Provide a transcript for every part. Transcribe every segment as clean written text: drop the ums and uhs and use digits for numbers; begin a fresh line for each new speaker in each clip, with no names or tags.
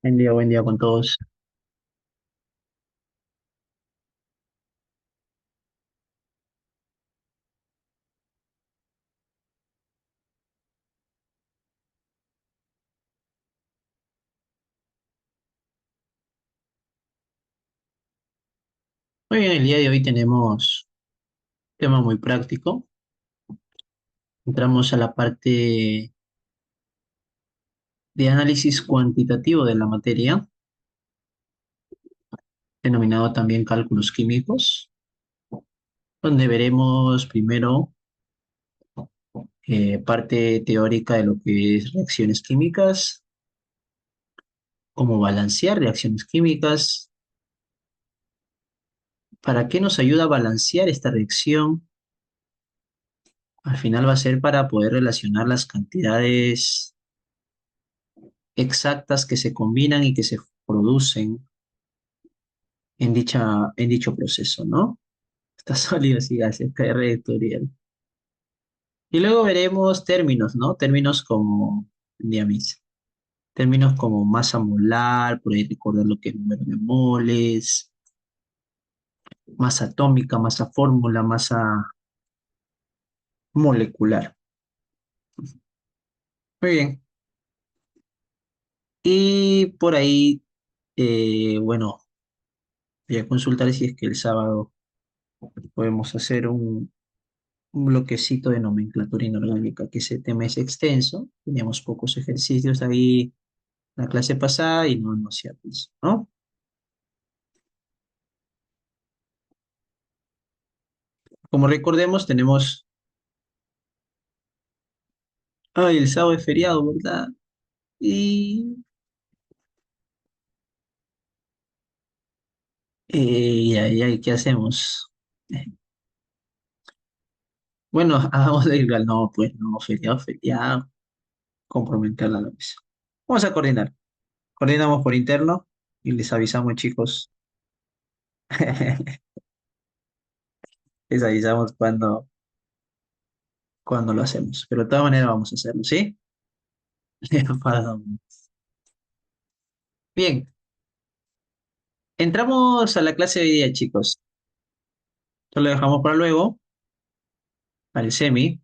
Buen día con todos. Muy bien, el día de hoy tenemos un tema muy práctico. Entramos a la parte de análisis cuantitativo de la materia, denominado también cálculos químicos, donde veremos primero parte teórica de lo que es reacciones químicas, cómo balancear reacciones químicas, para qué nos ayuda a balancear esta reacción. Al final va a ser para poder relacionar las cantidades exactas que se combinan y que se producen en dicho proceso, ¿no? Está sólido, sí, acerca de red vectorial. Y luego veremos términos, ¿no? Términos como, diamis, términos como masa molar, por ahí recordar lo que es número de moles, masa atómica, masa fórmula, masa molecular. Muy bien. Y por ahí, bueno, voy a consultar si es que el sábado podemos hacer un bloquecito de nomenclatura inorgánica, que ese tema es extenso. Teníamos pocos ejercicios ahí la clase pasada y no hacíamos, ¿no? Como recordemos, tenemos, ay, el sábado es feriado, ¿verdad? Y, ¿qué hacemos? Eh, Bueno, hagamos de igual, no, pues no, feriado, feriado, comprometerla a la mesa. Vamos a coordinar. Coordinamos por interno y les avisamos, chicos. Les avisamos cuando lo hacemos. Pero de todas maneras vamos a hacerlo, ¿sí? Para- Bien, entramos a la clase de hoy día, chicos. Esto lo dejamos para luego, para el semi.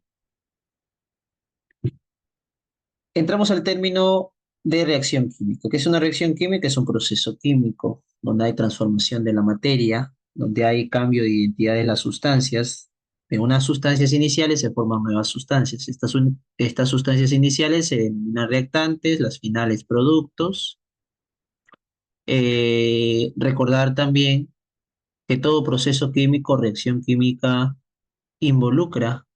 Entramos al término de reacción química. ¿Qué es una reacción química? Es un proceso químico donde hay transformación de la materia, donde hay cambio de identidad de las sustancias. De unas sustancias iniciales se forman nuevas sustancias. Estas sustancias iniciales se denominan reactantes, las finales productos. Recordar también que todo proceso químico, reacción química, involucra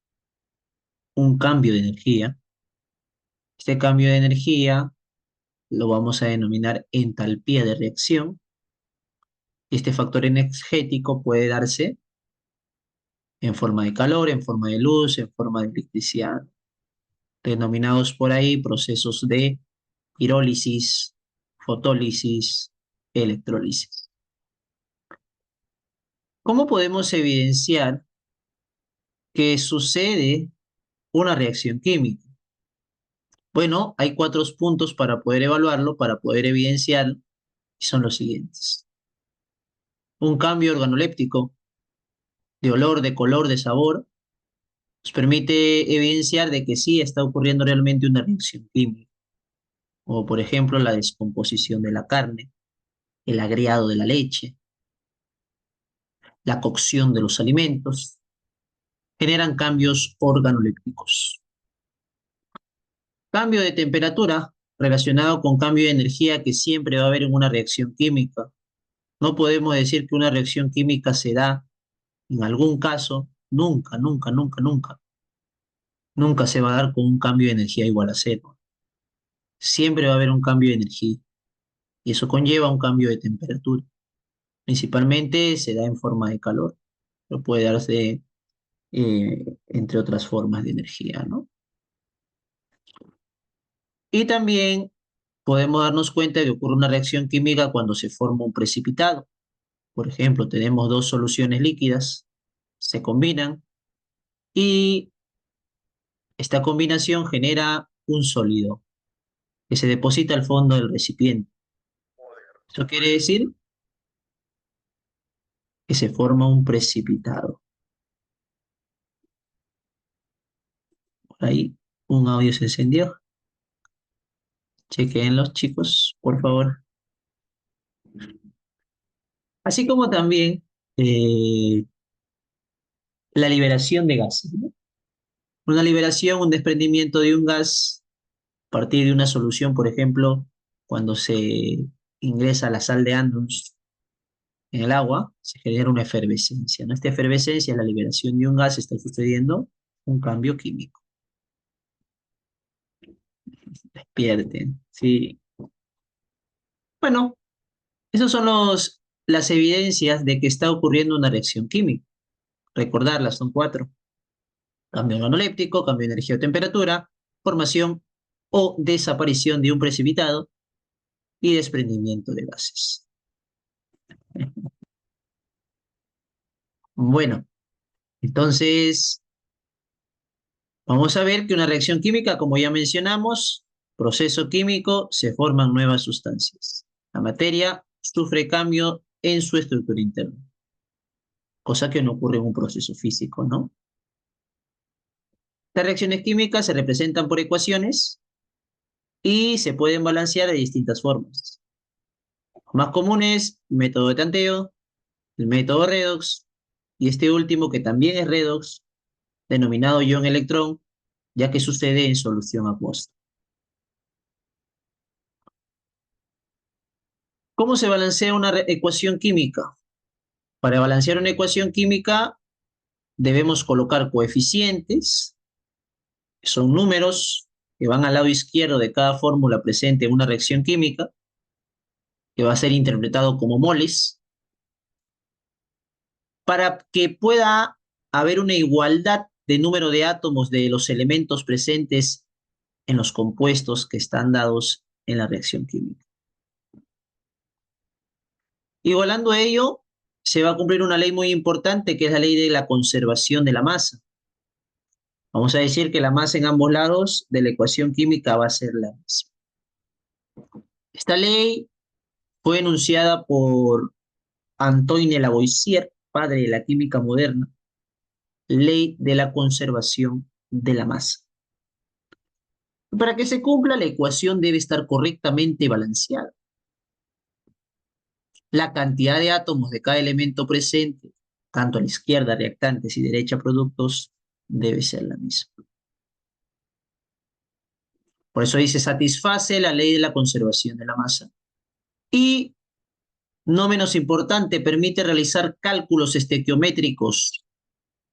un cambio de energía. Este cambio de energía lo vamos a denominar entalpía de reacción. Este factor energético puede darse en forma de calor, en forma de luz, en forma de electricidad, denominados por ahí procesos de pirólisis, fotólisis, electrólisis. ¿Cómo podemos evidenciar que sucede una reacción química? Bueno, hay cuatro puntos para poder evaluarlo, para poder evidenciarlo, y son los siguientes. Un cambio organoléptico de olor, de color, de sabor, nos permite evidenciar de que sí está ocurriendo realmente una reacción química, como por ejemplo la descomposición de la carne, el agriado de la leche, la cocción de los alimentos, generan cambios organolépticos. Cambio de temperatura relacionado con cambio de energía que siempre va a haber en una reacción química. No podemos decir que una reacción química se da en algún caso, nunca, nunca, nunca, nunca, nunca se va a dar con un cambio de energía igual a cero. Siempre va a haber un cambio de energía y eso conlleva un cambio de temperatura. Principalmente se da en forma de calor, pero puede darse entre otras formas de energía, ¿no? Y también podemos darnos cuenta de que ocurre una reacción química cuando se forma un precipitado. Por ejemplo, tenemos dos soluciones líquidas, se combinan y esta combinación genera un sólido que se deposita al fondo del recipiente. Eso quiere decir que se forma un precipitado. Por ahí un audio se encendió. Chequen los chicos, por favor. Así como también eh, la liberación de gases, ¿no? Una liberación, un desprendimiento de un gas a partir de una solución, por ejemplo, cuando se ingresa la sal de Andrews en el agua, se genera una efervescencia, ¿no? Esta efervescencia es la liberación de un gas, está sucediendo un cambio químico. Despierten, sí. Bueno, esas son las evidencias de que está ocurriendo una reacción química. Recordarlas, son cuatro. Cambio organoléptico, cambio de energía o temperatura, formación o desaparición de un precipitado y desprendimiento de gases. Bueno, entonces vamos a ver que una reacción química, como ya mencionamos, proceso químico, se forman nuevas sustancias. La materia sufre cambio en su estructura interna, cosa que no ocurre en un proceso físico, ¿no? Las reacciones químicas se representan por ecuaciones y se pueden balancear de distintas formas. Más comunes, método de tanteo, el método redox y este último que también es redox, denominado ion-electrón, ya que sucede en solución acuosa. ¿Cómo se balancea una ecuación química? Para balancear una ecuación química debemos colocar coeficientes, que son números que van al lado izquierdo de cada fórmula presente en una reacción química, que va a ser interpretado como moles, para que pueda haber una igualdad de número de átomos de los elementos presentes en los compuestos que están dados en la reacción química. Igualando a ello, se va a cumplir una ley muy importante, que es la ley de la conservación de la masa. Vamos a decir que la masa en ambos lados de la ecuación química va a ser la misma. Esta ley fue enunciada por Antoine Lavoisier, padre de la química moderna, ley de la conservación de la masa. Para que se cumpla, la ecuación debe estar correctamente balanceada. La cantidad de átomos de cada elemento presente, tanto a la izquierda reactantes y derecha productos, debe ser la misma. Por eso dice, satisface la ley de la conservación de la masa. Y, no menos importante, permite realizar cálculos estequiométricos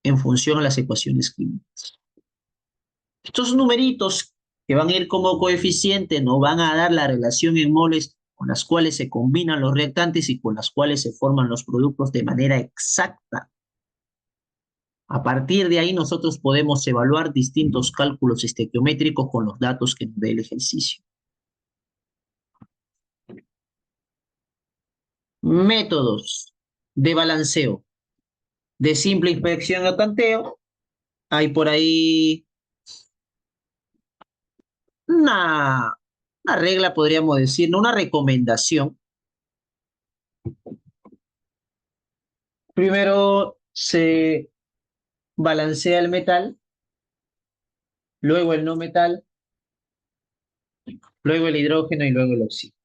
en función a las ecuaciones químicas. Estos numeritos que van a ir como coeficiente nos van a dar la relación en moles con las cuales se combinan los reactantes y con las cuales se forman los productos de manera exacta. A partir de ahí nosotros podemos evaluar distintos cálculos estequiométricos con los datos que nos dé el ejercicio. Métodos de balanceo. De simple inspección o tanteo. Hay por ahí una, una regla, podríamos decir, ¿no? Una recomendación. Primero se balancea el metal, luego el no metal, luego el hidrógeno y luego el oxígeno.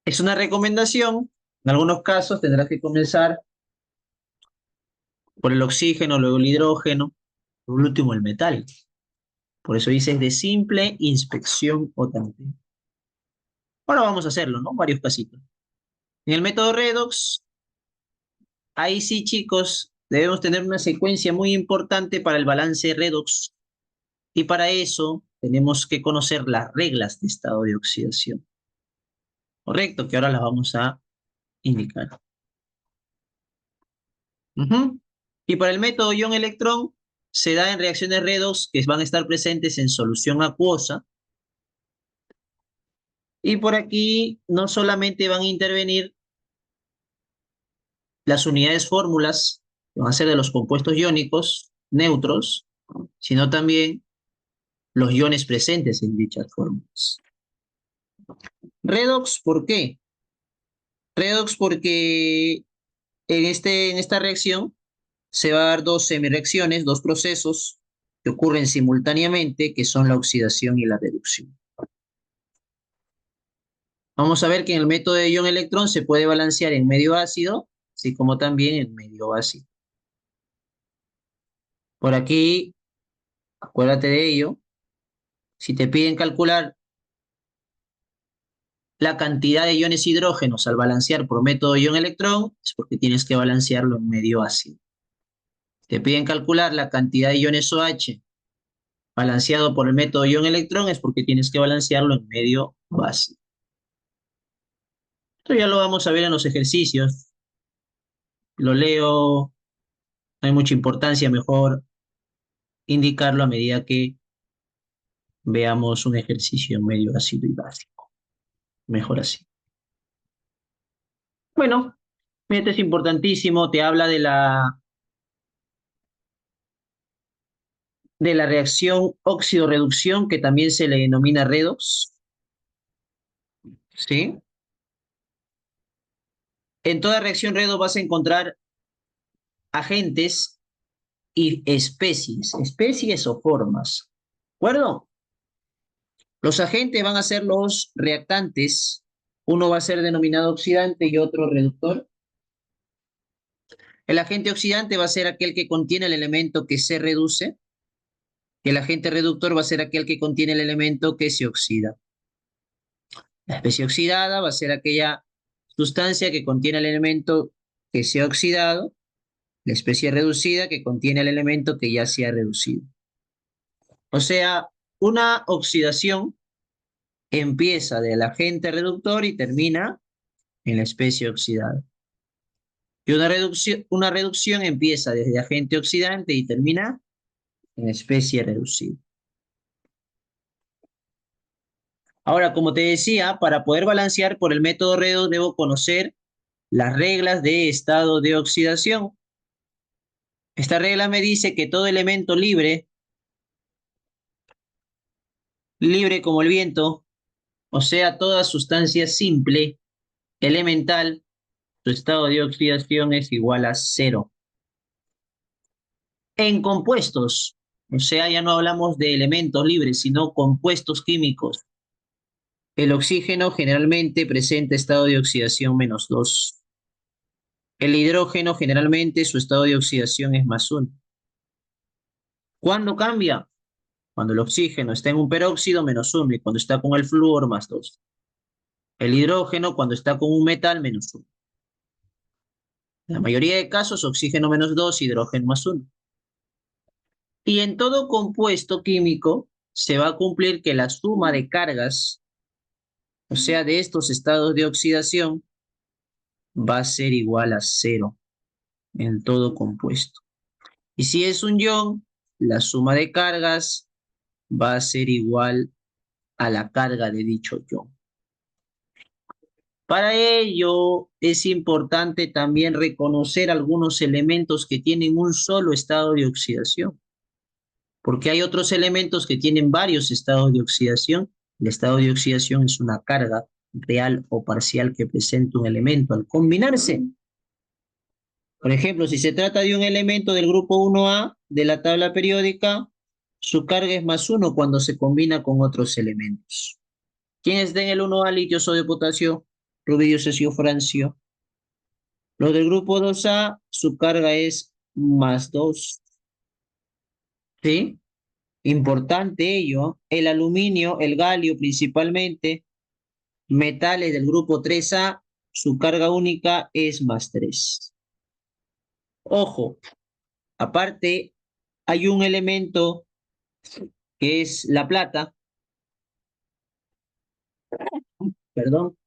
Es una recomendación. En algunos casos tendrás que comenzar por el oxígeno, luego el hidrógeno, por último el metal. Por eso dices de simple inspección o tanteo. Ahora vamos a hacerlo, ¿no? Varios casitos. En el método redox, ahí sí, chicos, debemos tener una secuencia muy importante para el balance redox. Y para eso tenemos que conocer las reglas de estado de oxidación. Correcto, que ahora las vamos a indicar. Y para el método ion-electrón, se da en reacciones redox que van a estar presentes en solución acuosa. Y por aquí no solamente van a intervenir las unidades fórmulas, que van a ser de los compuestos iónicos neutros, sino también los iones presentes en dichas fórmulas. Redox, ¿por qué? Redox porque en esta reacción se va a dar dos semireacciones, dos procesos que ocurren simultáneamente, que son la oxidación y la reducción. Vamos a ver que en el método de ion-electrón se puede balancear en medio ácido, así como también en medio ácido. Por aquí, acuérdate de ello, si te piden calcular la cantidad de iones hidrógenos al balancear por método ion-electrón, es porque tienes que balancearlo en medio ácido. Te piden calcular la cantidad de iones OH balanceado por el método ion-electrón, es porque tienes que balancearlo en medio básico. Esto ya lo vamos a ver en los ejercicios. Lo leo, no hay mucha importancia, mejor indicarlo a medida que veamos un ejercicio en medio ácido y básico. Mejor así. Bueno, este es importantísimo, te habla de la reacción óxido-reducción, que también se le denomina redox, ¿sí? En toda reacción redox vas a encontrar agentes y especies o formas, ¿de acuerdo? Los agentes van a ser los reactantes, uno va a ser denominado oxidante y otro reductor. El agente oxidante va a ser aquel que contiene el elemento que se reduce, y el agente reductor va a ser aquel que contiene el elemento que se oxida. La especie oxidada va a ser aquella sustancia que contiene el elemento que se ha oxidado, la especie reducida que contiene el elemento que ya se ha reducido. O sea, una oxidación empieza del agente reductor y termina en la especie oxidada. Y una reducción empieza desde agente oxidante y termina en especie reducida. Ahora, como te decía, para poder balancear por el método redox debo conocer las reglas de estado de oxidación. Esta regla me dice que todo elemento libre, libre como el viento, o sea, toda sustancia simple, elemental, su estado de oxidación es igual a cero. En compuestos, o sea, ya no hablamos de elementos libres, sino compuestos químicos. El oxígeno generalmente presenta estado de oxidación -2. El hidrógeno generalmente su estado de oxidación es +1. ¿Cuándo cambia? Cuando el oxígeno está en un peróxido, -1, y cuando está con el flúor, +2. El hidrógeno cuando está con un metal, -1. En la mayoría de casos, oxígeno -2, hidrógeno +1. Y en todo compuesto químico se va a cumplir que la suma de cargas, o sea, de estos estados de oxidación, va a ser igual a 0 en todo compuesto. Y si es un ion, la suma de cargas va a ser igual a la carga de dicho ion. Para ello es importante también reconocer algunos elementos que tienen un solo estado de oxidación, porque hay otros elementos que tienen varios estados de oxidación. El estado de oxidación es una carga real o parcial que presenta un elemento al combinarse. Por ejemplo, si se trata de un elemento del grupo 1A de la tabla periódica, su carga es +1 cuando se combina con otros elementos. ¿Quiénes den el 1A? Litio, sodio, potasio, rubidio, cesio, francio. Los del grupo 2A, su carga es +2. ¿Sí? Importante ello. El aluminio, el galio principalmente, metales del grupo 3A, su carga única es +3. Ojo, aparte, hay un elemento que es la plata, perdón,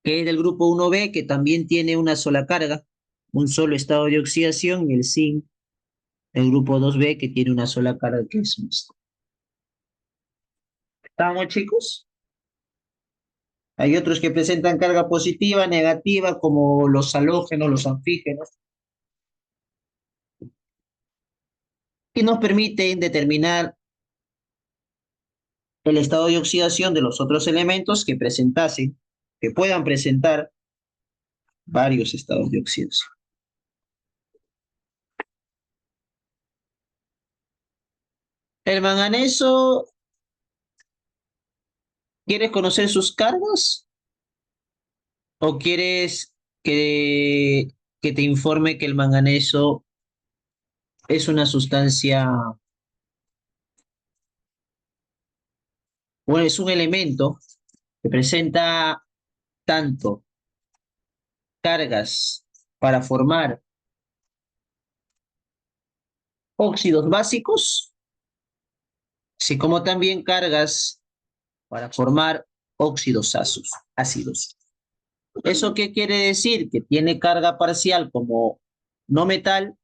que es del grupo 1B, que también tiene una sola carga, un solo estado de oxidación, y el zinc, el grupo 2B, que tiene una sola carga, que es mixto. ¿Estamos, chicos? Hay otros que presentan carga positiva, negativa, como los halógenos, los anfígenos, que nos permiten determinar el estado de oxidación de los otros elementos que presentasen, que puedan presentar varios estados de oxidación. El manganeso, ¿quieres conocer sus cargas o quieres que te informe que el manganeso es una sustancia, bueno, es un elemento que presenta tanto cargas para formar óxidos básicos, así como también cargas para formar óxidos ácidos? ¿Eso qué quiere decir? Que tiene carga parcial como no metal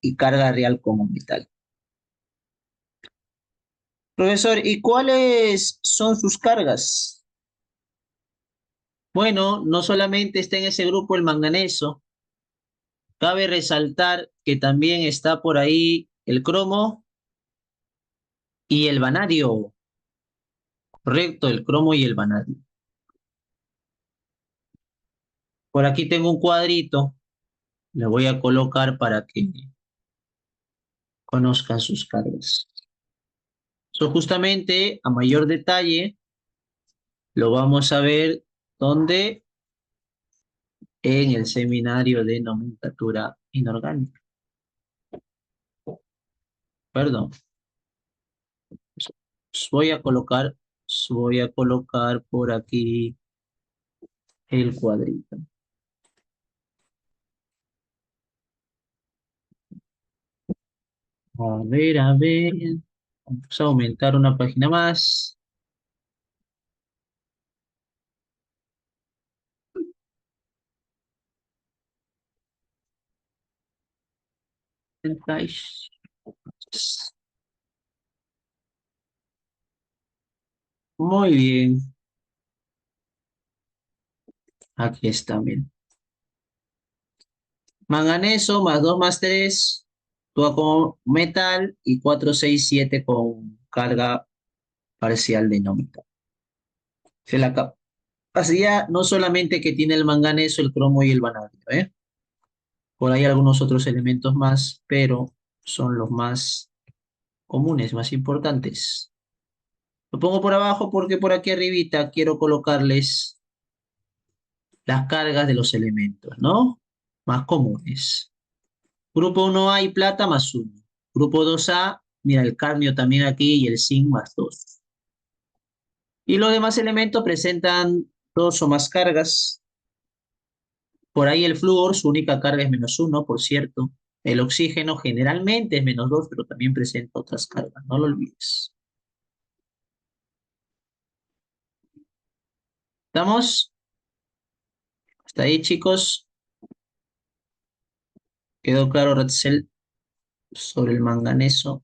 y carga real como metal. Profesor, ¿y cuáles son sus cargas? Bueno, no solamente está en ese grupo el manganeso, cabe resaltar que también está por ahí el cromo y el vanadio. Correcto, el cromo y el vanadio. Por aquí tengo un cuadrito, le voy a colocar para que conozcan sus cargas. Eso justamente a mayor detalle lo vamos a ver donde en el seminario de nomenclatura inorgánica. Perdón. Voy a colocar, voy a colocar por aquí el cuadrito. A ver, a ver. Vamos a aumentar una página más. Muy bien. Aquí está, bien. Manganeso más 2 más 3 actúa como metal y 4 6 7 con carga parcial de no metal. Se la capacidad no solamente que tiene el manganeso, el cromo y el vanadio, ¿eh? Por ahí algunos otros elementos más, pero son los más comunes, más importantes. Lo pongo por abajo porque por aquí arribita quiero colocarles las cargas de los elementos, ¿no? Más comunes. Grupo 1A y plata más 1. Grupo 2A, mira el cadmio también aquí y el zinc más 2. Y los demás elementos presentan dos o más cargas. Por ahí el flúor, su única carga es menos 1, por cierto. El oxígeno generalmente es menos 2, pero también presenta otras cargas, no lo olvides. ¿Estamos? Hasta ahí, chicos. ¿Quedó claro, Ratzel, sobre el manganeso?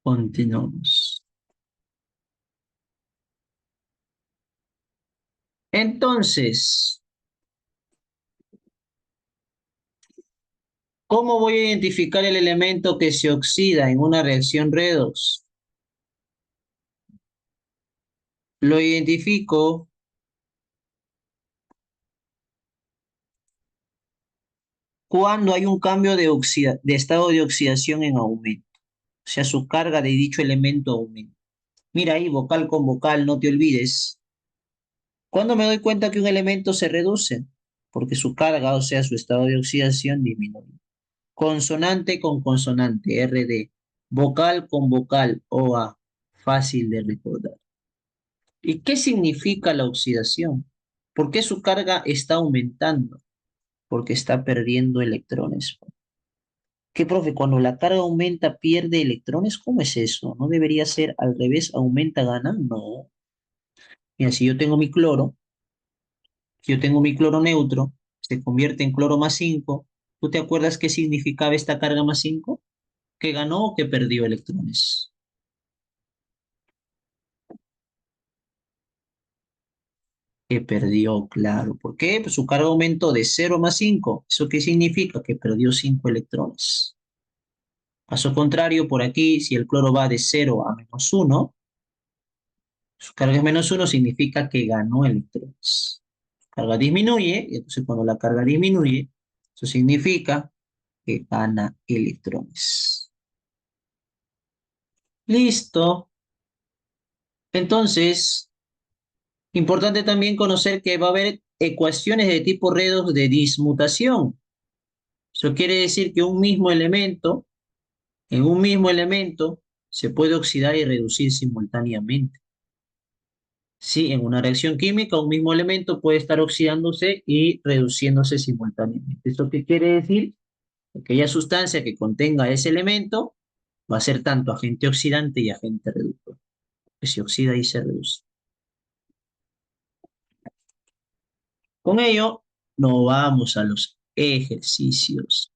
Continuamos. Entonces, ¿cómo voy a identificar el elemento que se oxida en una reacción redox? Lo identifico cuando hay un cambio de estado de oxidación en aumento. O sea, su carga de dicho elemento aumenta. Mira ahí, vocal con vocal, no te olvides. ¿Cuándo me doy cuenta que un elemento se reduce? Porque su carga, o sea, su estado de oxidación disminuye. Consonante con consonante, RD. Vocal con vocal, OA. Fácil de recordar. ¿Y qué significa la oxidación? ¿Por qué su carga está aumentando? Porque está perdiendo electrones. ¿Qué, profe? Cuando la carga aumenta, pierde electrones. ¿Cómo es eso? ¿No debería ser al revés? ¿Aumenta, gana? No. Mira, si yo tengo mi cloro, si yo tengo mi cloro neutro, se convierte en cloro más 5. ¿Tú te acuerdas qué significaba esta carga más 5? ¿Que ganó o que perdió electrones? Que perdió, claro. ¿Por qué? Pues su carga aumentó de 0 más 5. ¿Eso qué significa? Que perdió 5 electrones. Caso contrario, por aquí, si el cloro va de 0 a -1, su carga es -1, significa que ganó electrones. Su carga disminuye, y entonces cuando la carga disminuye, eso significa que gana electrones. Listo. Entonces, importante también conocer que va a haber ecuaciones de tipo redox de dismutación. Eso quiere decir que en un mismo elemento, se puede oxidar y reducir simultáneamente. Sí, en una reacción química, un mismo elemento puede estar oxidándose y reduciéndose simultáneamente. ¿Esto qué quiere decir? Que aquella sustancia que contenga ese elemento va a ser tanto agente oxidante y agente reductor, que se oxida y se reduce. Con ello, nos vamos a los ejercicios.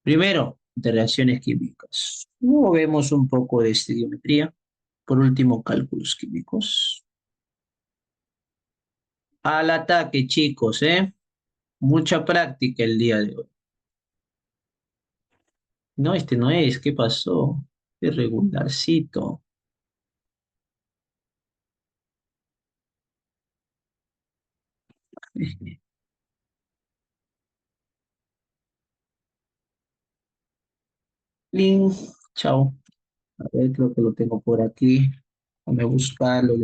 Primero, de reacciones químicas. Luego vemos un poco de estequiometría. Por último, cálculos químicos. Al ataque, chicos, ¿eh? Mucha práctica el día de hoy. No, este no es. ¿Qué pasó? Irregularcito. Link. Chao. A ver, creo que lo tengo por aquí. Déjame buscarlo.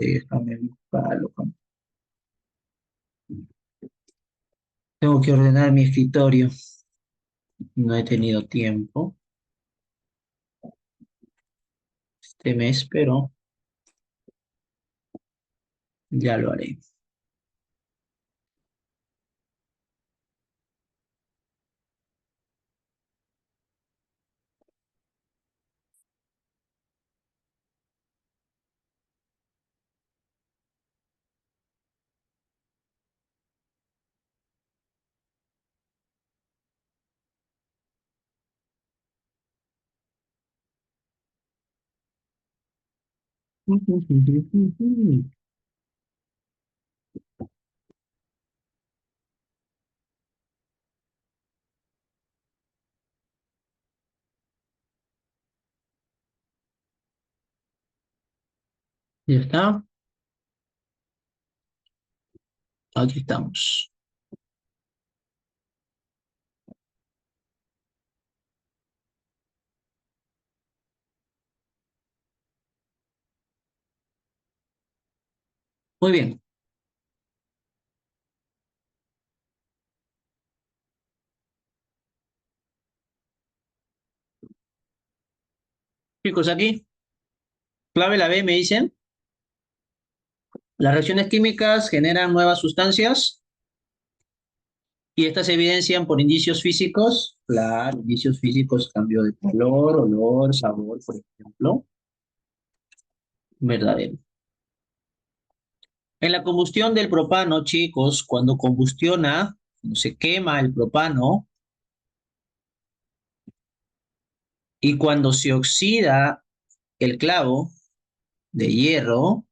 Tengo que ordenar mi escritorio. No he tenido tiempo este mes, pero ya lo haré. ¿Ya está? Aquí estamos. Muy bien. Chicos, aquí, clave la B, me dicen. Las reacciones químicas generan nuevas sustancias y estas se evidencian por indicios físicos. Claro, indicios físicos, cambio de color, olor, sabor, por ejemplo. Verdadero. En la combustión del propano, chicos, cuando se quema el propano y cuando se oxida el clavo de hierro,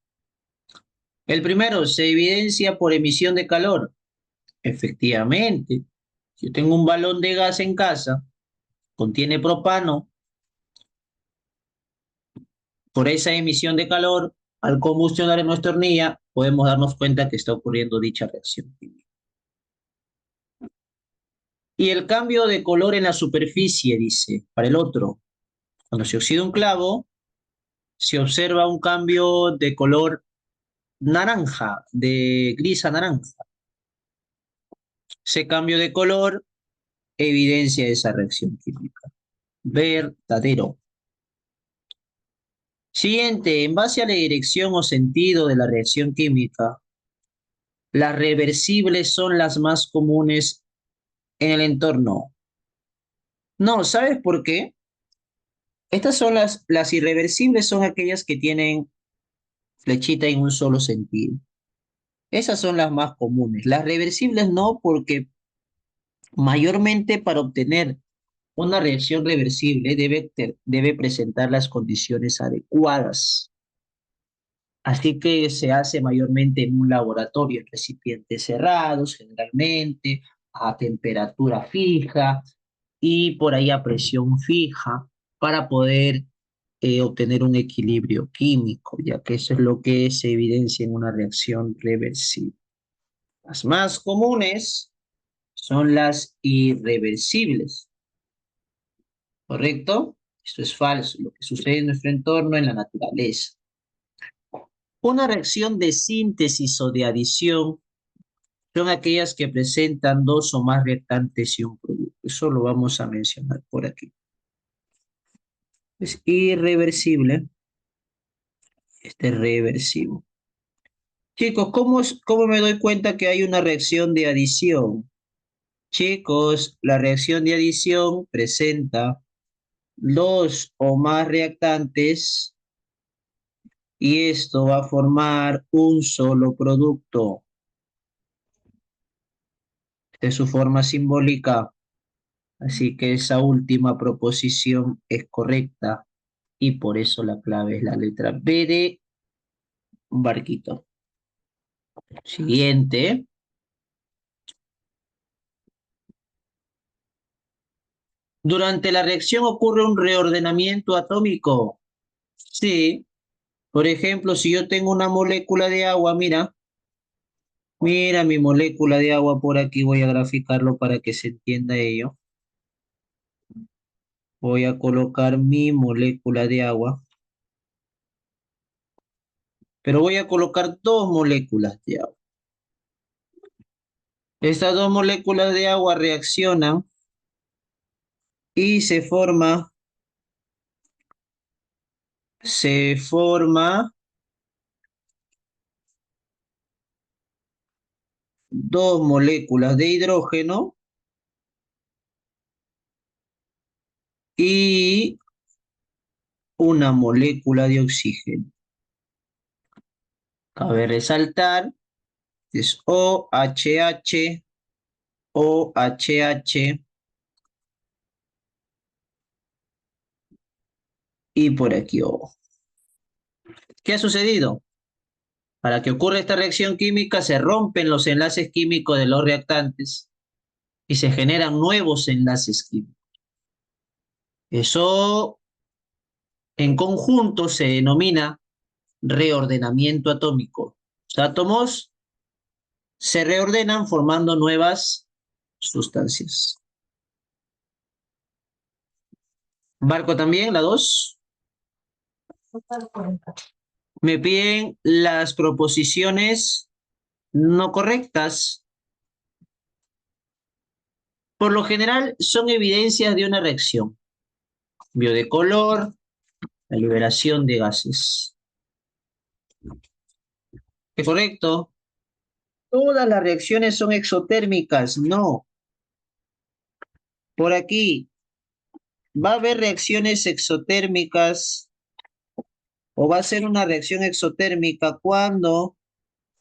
el primero se evidencia por emisión de calor. Efectivamente, si yo tengo un balón de gas en casa, contiene propano, por esa emisión de calor, al combustionar en nuestra hornilla, podemos darnos cuenta que está ocurriendo dicha reacción química. Y el cambio de color en la superficie, dice, para el otro, cuando se oxida un clavo, se observa un cambio de color naranja, de gris a naranja. Ese cambio de color evidencia esa reacción química. Verdadero. Siguiente, en base a la dirección o sentido de la reacción química, las reversibles son las más comunes en el entorno. No, ¿sabes por qué? Estas son las irreversibles son aquellas que tienen flechita en un solo sentido. Esas son las más comunes. Las reversibles no, porque mayormente para obtener una reacción reversible debe presentar las condiciones adecuadas. Así que se hace mayormente en un laboratorio, en recipientes cerrados, generalmente, a temperatura fija y por ahí a presión fija para poder obtener un equilibrio químico, ya que eso es lo que se evidencia en una reacción reversible. Las más comunes son las irreversibles, ¿correcto? Esto es falso, lo que sucede en nuestro entorno, en la naturaleza. Una reacción de síntesis o de adición son aquellas que presentan dos o más reactantes y un producto. Eso lo vamos a mencionar por aquí. Es irreversible, este es reversible. Chicos, ¿cómo me doy cuenta que hay una reacción de adición? Chicos, la reacción de adición presenta dos o más reactantes y esto va a formar un solo producto. Esta es su forma simbólica, así que esa última proposición es correcta y por eso la clave es la letra B de barquito. Siguiente. Durante la reacción ocurre un reordenamiento atómico. Sí, por ejemplo, si yo tengo una molécula de agua, mira mi molécula de agua por aquí, voy a graficarlo para que se entienda ello. Voy a colocar mi molécula de agua, pero voy a colocar dos moléculas de agua. Estas dos moléculas de agua reaccionan y se forma dos moléculas de hidrógeno y una molécula de oxígeno. Cabe resaltar, es OHH, OHH y por aquí O. ¿Qué ha sucedido? Para que ocurra esta reacción química se rompen los enlaces químicos de los reactantes y se generan nuevos enlaces químicos. Eso en conjunto se denomina reordenamiento atómico. Los átomos se reordenan formando nuevas sustancias. Barco también, la 2. Me piden las proposiciones no correctas. Por lo general son evidencias de una reacción. Cambio de color, la liberación de gases. ¿Es correcto? Todas las reacciones son exotérmicas. No. Por aquí va a haber reacciones exotérmicas o va a ser una reacción exotérmica cuando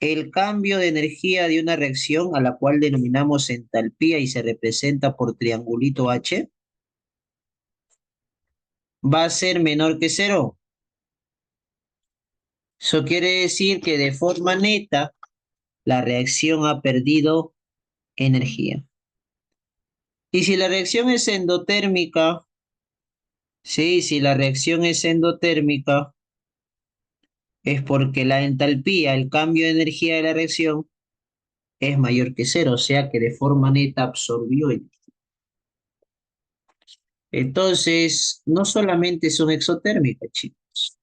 el cambio de energía de una reacción a la cual denominamos entalpía y se representa por triangulito H va a ser menor que cero. Eso quiere decir que de forma neta la reacción ha perdido energía. Y si la reacción es endotérmica, sí, si la reacción es endotérmica, es porque la entalpía, el cambio de energía de la reacción, es mayor que cero, o sea que de forma neta absorbió energía. Entonces, no solamente son exotérmicas, chicos,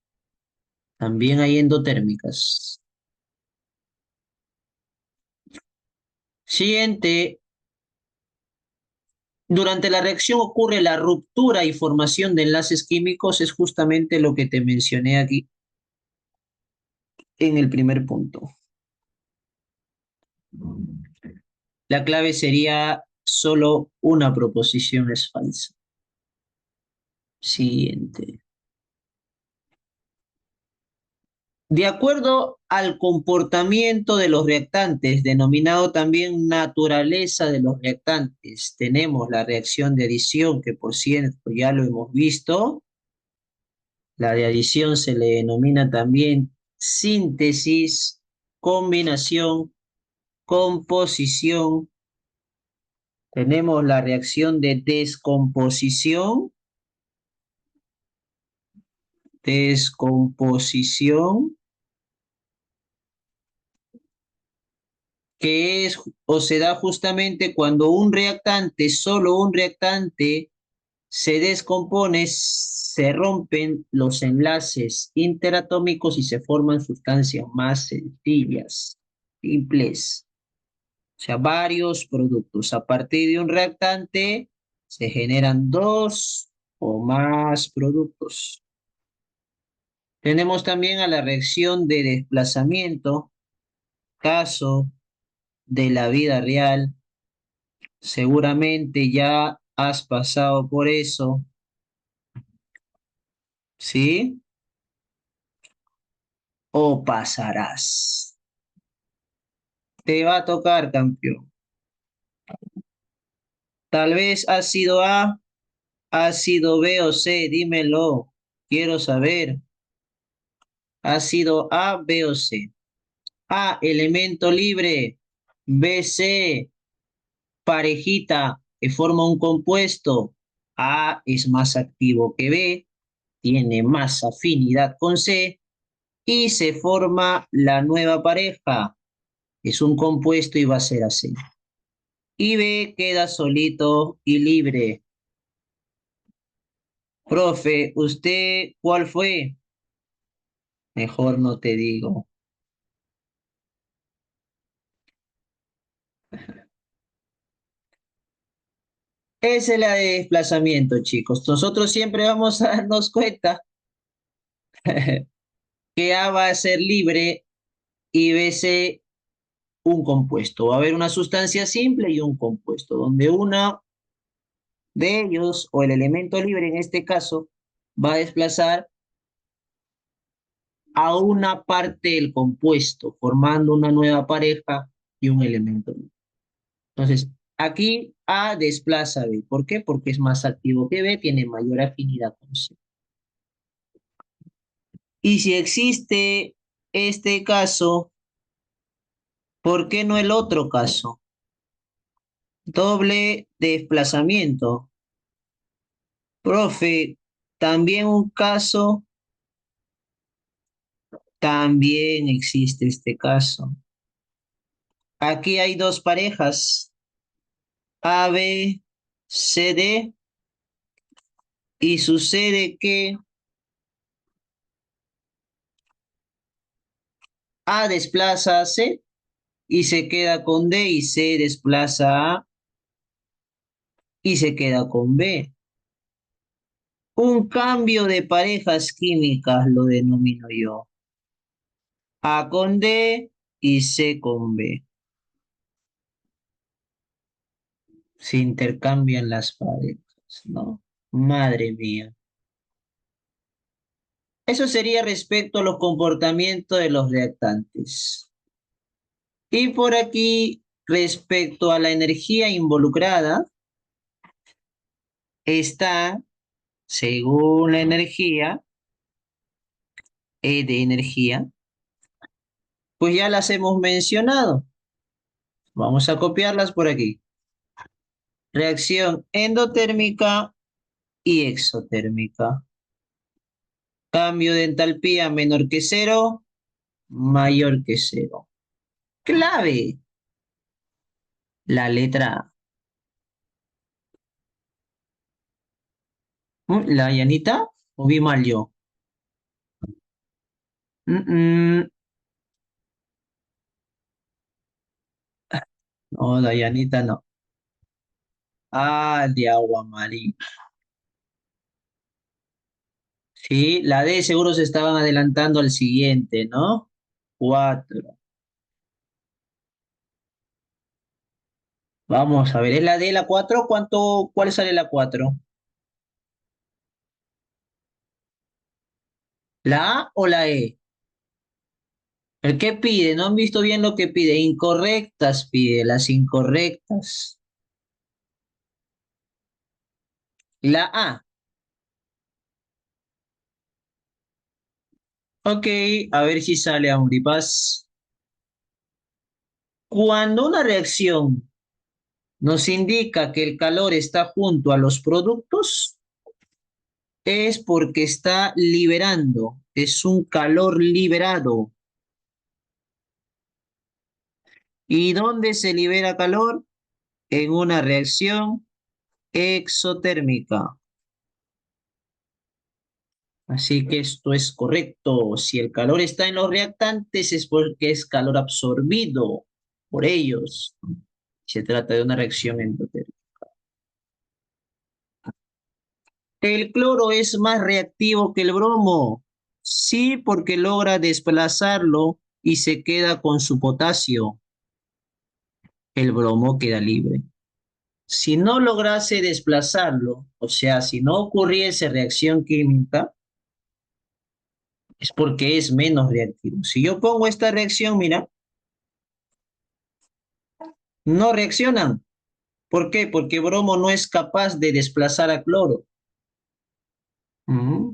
también hay endotérmicas. Siguiente, durante la reacción ocurre la ruptura y formación de enlaces químicos, es justamente lo que te mencioné aquí en el primer punto. La clave sería solo una proposición es falsa. Siguiente. De acuerdo al comportamiento de los reactantes, denominado también naturaleza de los reactantes, tenemos la reacción de adición, que por cierto ya lo hemos visto. La de adición se le denomina también síntesis, combinación, composición. Tenemos la reacción de descomposición, descomposición, que es o se da justamente cuando un reactante, solo un reactante, se descompone, se rompen los enlaces interatómicos y se forman sustancias más sencillas, simples. O sea, varios productos. A partir de un reactante se generan dos o más productos. Tenemos también a la reacción de desplazamiento, caso de la vida real. Seguramente ya has pasado por eso, ¿sí? O pasarás. Te va a tocar, campeón. Tal vez ha sido A, ha sido B o C, dímelo. Quiero saber. ¿Ha sido A, B o C? A, elemento libre. B, C, parejita que forma un compuesto. A es más activo que B, tiene más afinidad con C y se forma la nueva pareja. Es un compuesto y va a ser así. Y B queda solito y libre. Profe, ¿usted cuál fue? Mejor no te digo. Esa es la de desplazamiento, chicos. Nosotros siempre vamos a darnos cuenta que A va a ser libre y B C un compuesto. Va a haber una sustancia simple y un compuesto, donde una de ellos, o el elemento libre en este caso, va a desplazar a una parte del compuesto, formando una nueva pareja y un elemento libre. Entonces, aquí A desplaza a B. ¿Por qué? Porque es más activo que B, tiene mayor afinidad con C. Y si existe este caso, ¿por qué no el otro caso? Doble desplazamiento. Profe, también un caso, también existe este caso. Aquí hay dos parejas, A, B, C, D, y sucede que A desplaza a C y se queda con D y C desplaza a y se queda con B. Un cambio de parejas químicas lo denomino yo. A con D y C con B. Se intercambian las parejas, ¿no? Madre mía. Eso sería respecto a los comportamientos de los reactantes. Y por aquí, respecto a la energía involucrada, está, según la energía, E de energía, pues ya las hemos mencionado. Vamos a copiarlas por aquí. Reacción endotérmica y exotérmica. Cambio de entalpía menor que cero, mayor que cero. Clave, la letra A. ¿La Yanita? ¿O vi mal yo? Mm, mm. No, Dayanita no. Ah, de agua marina. Sí, la D seguro se estaban adelantando al siguiente, ¿no? Cuatro. Vamos a ver, ¿es la D la cuatro? ¿Cuál sale la cuatro? ¿La A o la E? ¿El qué pide? No han visto bien lo que pide. Incorrectas pide, las incorrectas. La A. Ok, a ver si sale Auripaz. Cuando una reacción nos indica que el calor está junto a los productos, es porque está liberando, es un calor liberado. ¿Y dónde se libera calor? En una reacción exotérmica. Así que esto es correcto. Si el calor está en los reactantes es porque es calor absorbido por ellos. Se trata de una reacción endotérmica. ¿El cloro es más reactivo que el bromo? Sí, porque logra desplazarlo y se queda con su potasio. El bromo queda libre. Si no lograse desplazarlo, o sea, si no ocurriese reacción química, es porque es menos reactivo. Si yo pongo esta reacción, mira, no reaccionan. ¿Por qué? Porque bromo no es capaz de desplazar a cloro. Mm,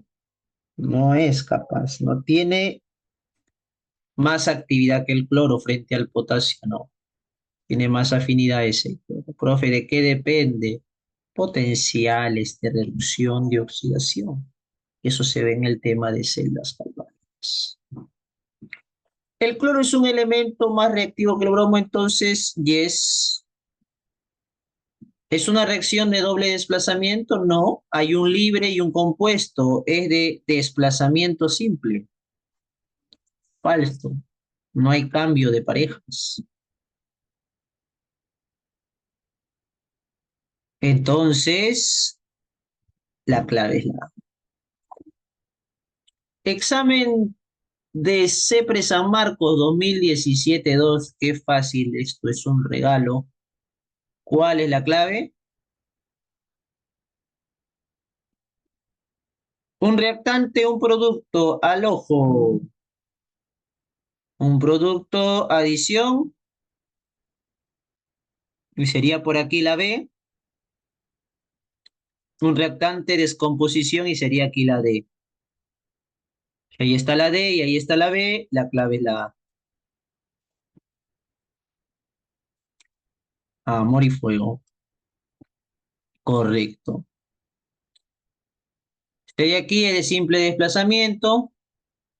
No es capaz, no tiene más actividad que el cloro frente al potasio, no. Tiene más afinidad ese cloro. Profe, ¿de qué depende? Potenciales de reducción de oxidación. Eso se ve en el tema de celdas galvánicas. El cloro es un elemento más reactivo que el bromo, entonces, yes. ¿Es una reacción de doble desplazamiento? No, hay un libre y un compuesto. Es de desplazamiento simple. Falso. No hay cambio de parejas. Entonces, la clave es la examen de CEPRE San Marcos 2017-2. Qué fácil, esto es un regalo. ¿Cuál es la clave? Un reactante, un producto al ojo. Un producto adición, y sería por aquí la B. Un reactante descomposición y sería aquí la D. Ahí está la D y ahí está la B. La clave es la A. Amor y fuego. Correcto. Este de aquí es de simple desplazamiento,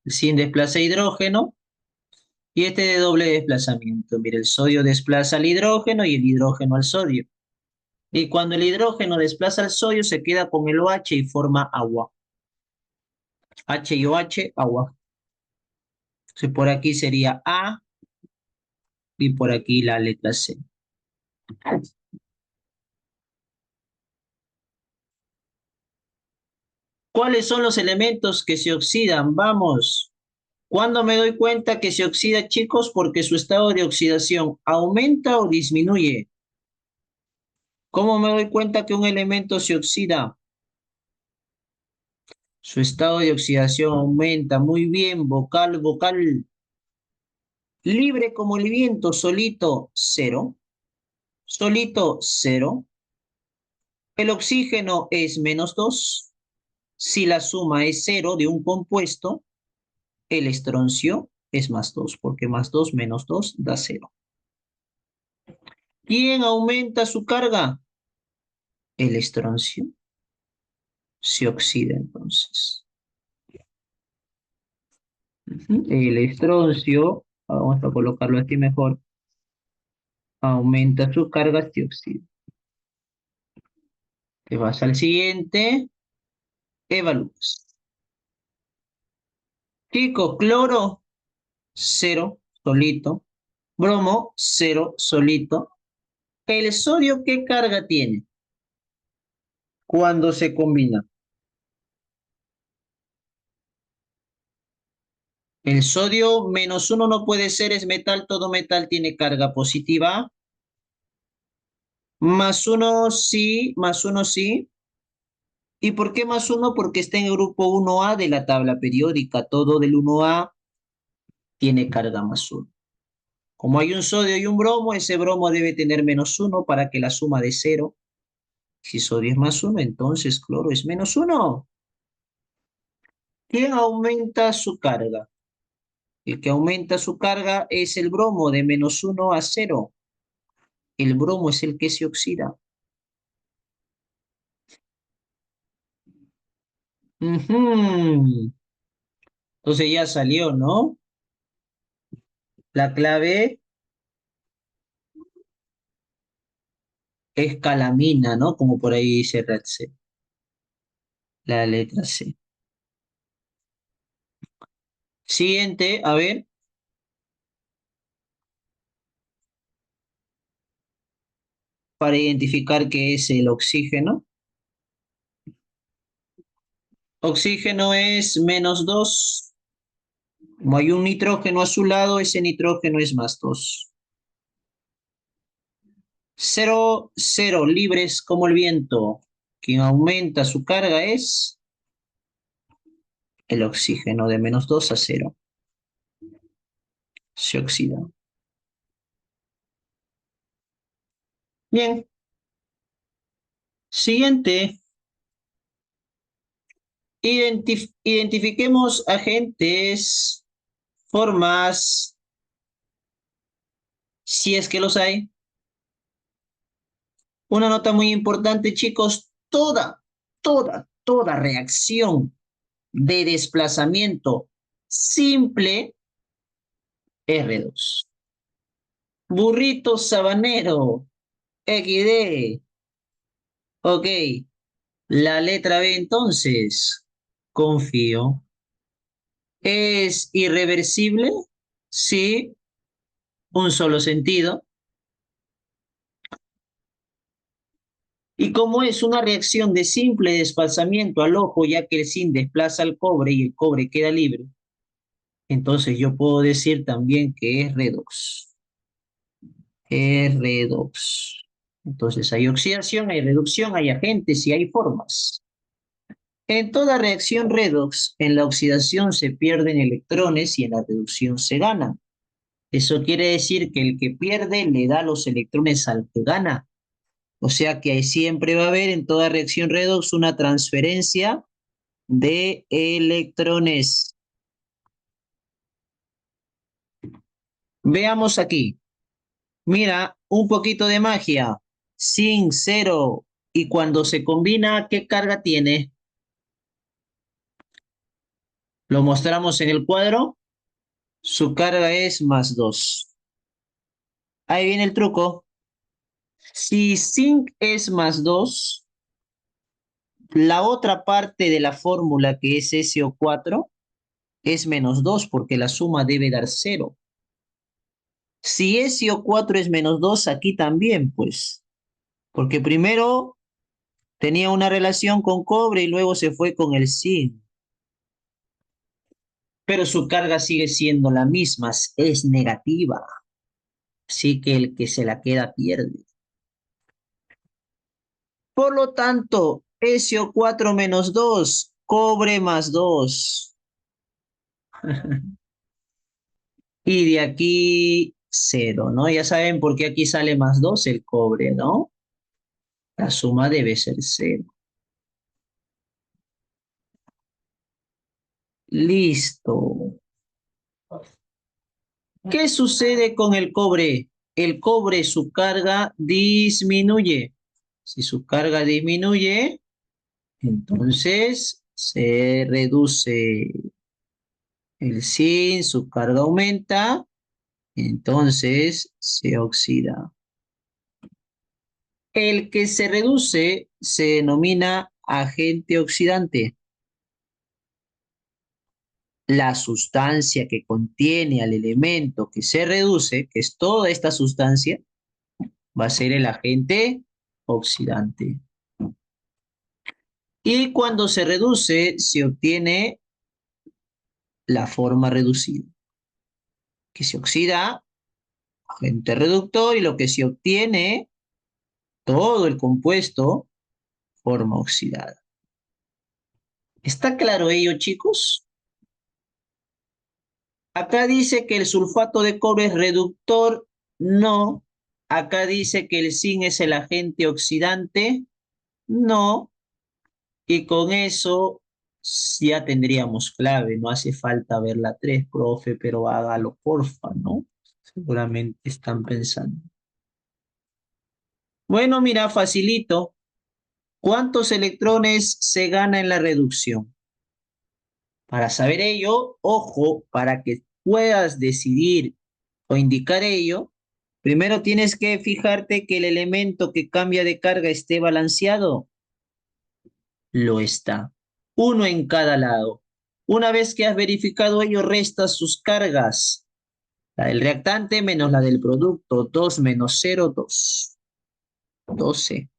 sin desplaza hidrógeno. Y este de doble desplazamiento. Mira, el sodio desplaza al hidrógeno y el hidrógeno al sodio. Y cuando el hidrógeno desplaza al sodio, se queda con el OH y forma agua. H y OH, agua. Entonces por aquí sería A y por aquí la letra C. ¿Cuáles son los elementos que se oxidan? Vamos. ¿Cuándo me doy cuenta que se oxida, chicos? Porque su estado de oxidación aumenta o disminuye. ¿Cómo me doy cuenta que un elemento se oxida? Su estado de oxidación aumenta. Muy bien, vocal, vocal. Libre como el viento, solito, cero. Solito, cero. El oxígeno es -2. Si la suma es cero de un compuesto, el estroncio es +2, porque +2 menos 2 da cero. ¿Quién aumenta su carga? El estroncio se oxida entonces. El estroncio, vamos a colocarlo aquí mejor, aumenta su carga, se oxida. Te vas al siguiente, evalúas. Chico, cloro, cero, solito. Bromo, cero, solito. ¿El sodio qué carga tiene cuando se combina? El sodio -1 no puede ser, es metal, todo metal tiene carga positiva. +1 sí, +1 sí. ¿Y por qué +1? Porque está en el grupo 1A de la tabla periódica. Todo del 1A tiene carga +1. Como hay un sodio y un bromo, ese bromo debe tener -1 para que la suma de 0. Si sodio es +1, entonces cloro es -1. ¿Quién aumenta su carga? El que aumenta su carga es el bromo de -1 a 0. El bromo es el que se oxida. Ujú. Entonces ya salió, ¿no? La clave es calamina, ¿no? Como por ahí dice Red C, la letra C. Siguiente, a ver, para identificar qué es el oxígeno. Oxígeno es -2. Como hay un nitrógeno a su lado, ese nitrógeno es +2. Cero, cero, libres como el viento. Quien aumenta su carga es el oxígeno de -2 a 0. Se oxida. Bien. Siguiente. Identifiquemos agentes, formas, si es que los hay. Una nota muy importante, chicos. Toda reacción de desplazamiento simple es redox. Burrito sabanero, XD. Ok, la letra B entonces. Confío. ¿Es irreversible? Sí, un solo sentido. Y como es una reacción de simple desplazamiento al ojo, ya que el zinc desplaza al cobre y el cobre queda libre, entonces yo puedo decir también que es redox. Es redox. Entonces hay oxidación, hay reducción, hay agentes y hay formas. En toda reacción redox, en la oxidación se pierden electrones y en la reducción se ganan. Eso quiere decir que el que pierde le da los electrones al que gana. O sea que siempre va a haber en toda reacción redox una transferencia de electrones. Veamos aquí. Mira, un poquito de magia. Sin cero. Y cuando se combina, ¿qué carga tiene? Lo mostramos en el cuadro. Su carga es +2. Ahí viene el truco. Si zinc es +2, la otra parte de la fórmula que es SO4 es -2 porque la suma debe dar 0. Si SO4 es -2, aquí también, pues. Porque primero tenía una relación con cobre y luego se fue con el zinc. Pero su carga sigue siendo la misma, es negativa. Así que el que se la queda pierde. Por lo tanto, SO4 -2, cobre +2. Y de aquí 0, ¿no? Ya saben por qué aquí sale +2 el cobre, ¿no? La suma debe ser 0. Listo. ¿Qué sucede con el cobre? El cobre, su carga disminuye. Si su carga disminuye, entonces se reduce el zinc, su carga aumenta, entonces se oxida. El que se reduce se denomina agente oxidante. La sustancia que contiene al elemento que se reduce, que es toda esta sustancia, va a ser el agente oxidante. Y cuando se reduce, se obtiene la forma reducida, que se oxida, agente reductor, y lo que se obtiene, todo el compuesto, forma oxidada. ¿Está claro ello, chicos? Acá dice que el sulfato de cobre es reductor, no. Acá dice que el zinc es el agente oxidante, no. Y con eso Ya tendríamos clave, no hace falta ver la 3, profe, pero hágalo, porfa, ¿no? Seguramente están pensando. Bueno, mira, facilito. ¿Cuántos electrones se gana en la reducción? Para saber ello, ojo, para que puedas decidir o indicar ello, primero tienes que fijarte que el elemento que cambia de carga esté balanceado. Lo está. Uno en cada lado. Una vez que has verificado ello, restas sus cargas. La del reactante menos la del producto. 2 menos 0, 2. 12.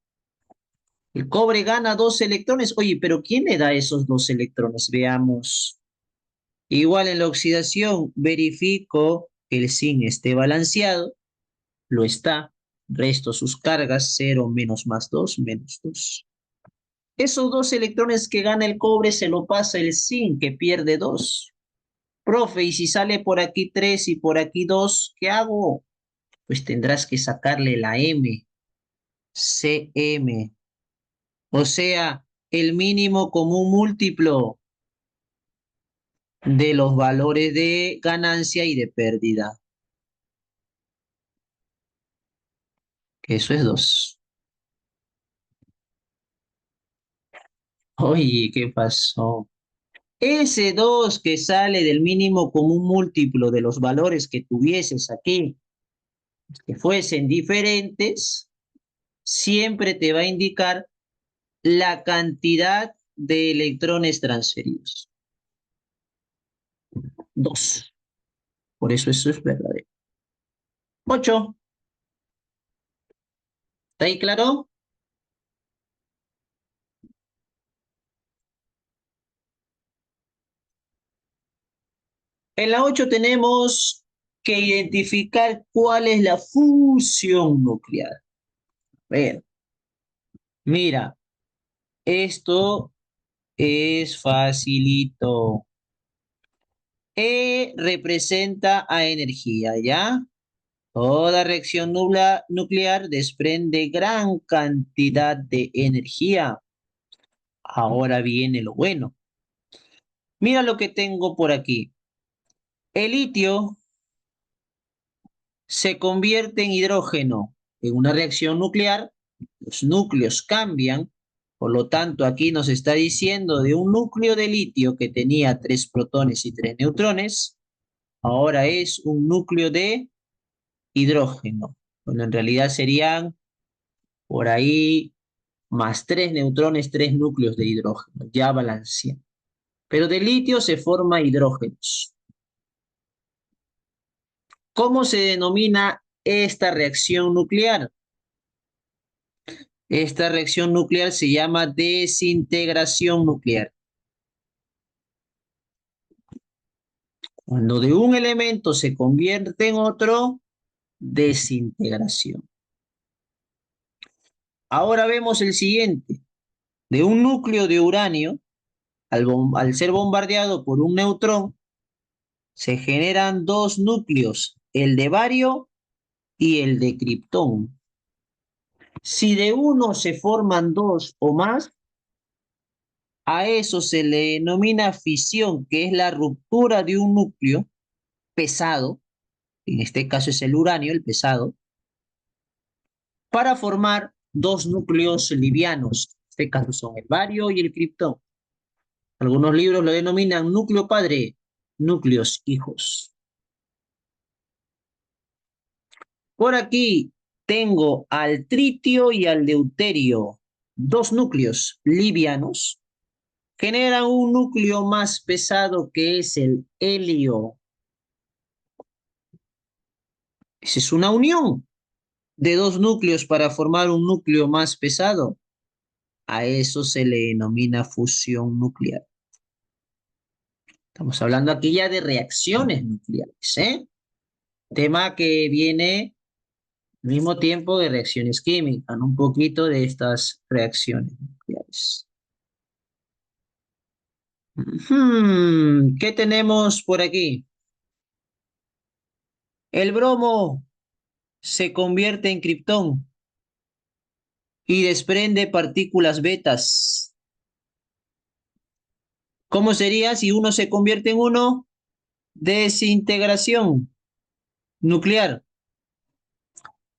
El cobre gana 2 electrones. Oye, pero ¿quién le da esos 2 electrones? Veamos. Igual en la oxidación, verifico que el zinc esté balanceado. Lo está. Resto sus cargas. 0 menos más 2 menos 2. Esos 2 electrones que gana el cobre se lo pasa el zinc, que pierde 2. Profe, y si sale por aquí 3 y por aquí 2, ¿qué hago? Pues tendrás que sacarle la M, Cm. O sea, el mínimo común múltiplo de los valores de ganancia y de pérdida. Que eso es 2. Oye, ¿qué pasó? Ese 2 que sale del mínimo común múltiplo de los valores que tuvieses aquí, que fuesen diferentes, siempre te va a indicar la cantidad de electrones transferidos. 2. Por eso es verdadero. 8. ¿Está ahí claro? En la 8 tenemos que identificar cuál es la fusión nuclear. A ver, mira, esto es facilito. E representa a energía, ¿ya? Toda reacción nuclear desprende gran cantidad de energía. Ahora viene lo bueno. Mira lo que tengo por aquí. El litio se convierte en hidrógeno en una reacción nuclear. Los núcleos cambian. Por lo tanto, aquí nos está diciendo de un núcleo de litio que tenía 3 protones y 3 neutrones. Ahora es un núcleo de hidrógeno. Bueno, en realidad serían por ahí más 3 neutrones, 3 núcleos de hidrógeno, ya balancean. Pero de litio se forma hidrógenos. ¿Cómo se denomina esta reacción nuclear? Esta reacción nuclear se llama desintegración nuclear. Cuando de un elemento se convierte en otro, desintegración. Ahora vemos el siguiente. De un núcleo de uranio, al ser bombardeado por un neutrón, se generan 2 núcleos, el de bario y el de criptón. Si de uno se forman 2 o más, a eso se le denomina fisión, que es la ruptura de un núcleo pesado, en este caso es el uranio, el pesado, para formar 2 núcleos livianos. En este caso son el bario y el criptón. Algunos libros lo denominan núcleo padre, núcleos hijos. Por aquí tengo al tritio y al deuterio, 2 núcleos livianos, generan un núcleo más pesado que es el helio. Esa es una unión de 2 núcleos para formar un núcleo más pesado. A eso se le denomina fusión nuclear. Estamos hablando aquí ya de reacciones nucleares, ¿eh? Tema que viene al mismo tiempo de reacciones químicas, ¿no? Un poquito de estas reacciones nucleares. ¿Qué tenemos por aquí? El bromo se convierte en criptón y desprende partículas betas. ¿Cómo sería si uno se convierte en uno? Desintegración nuclear.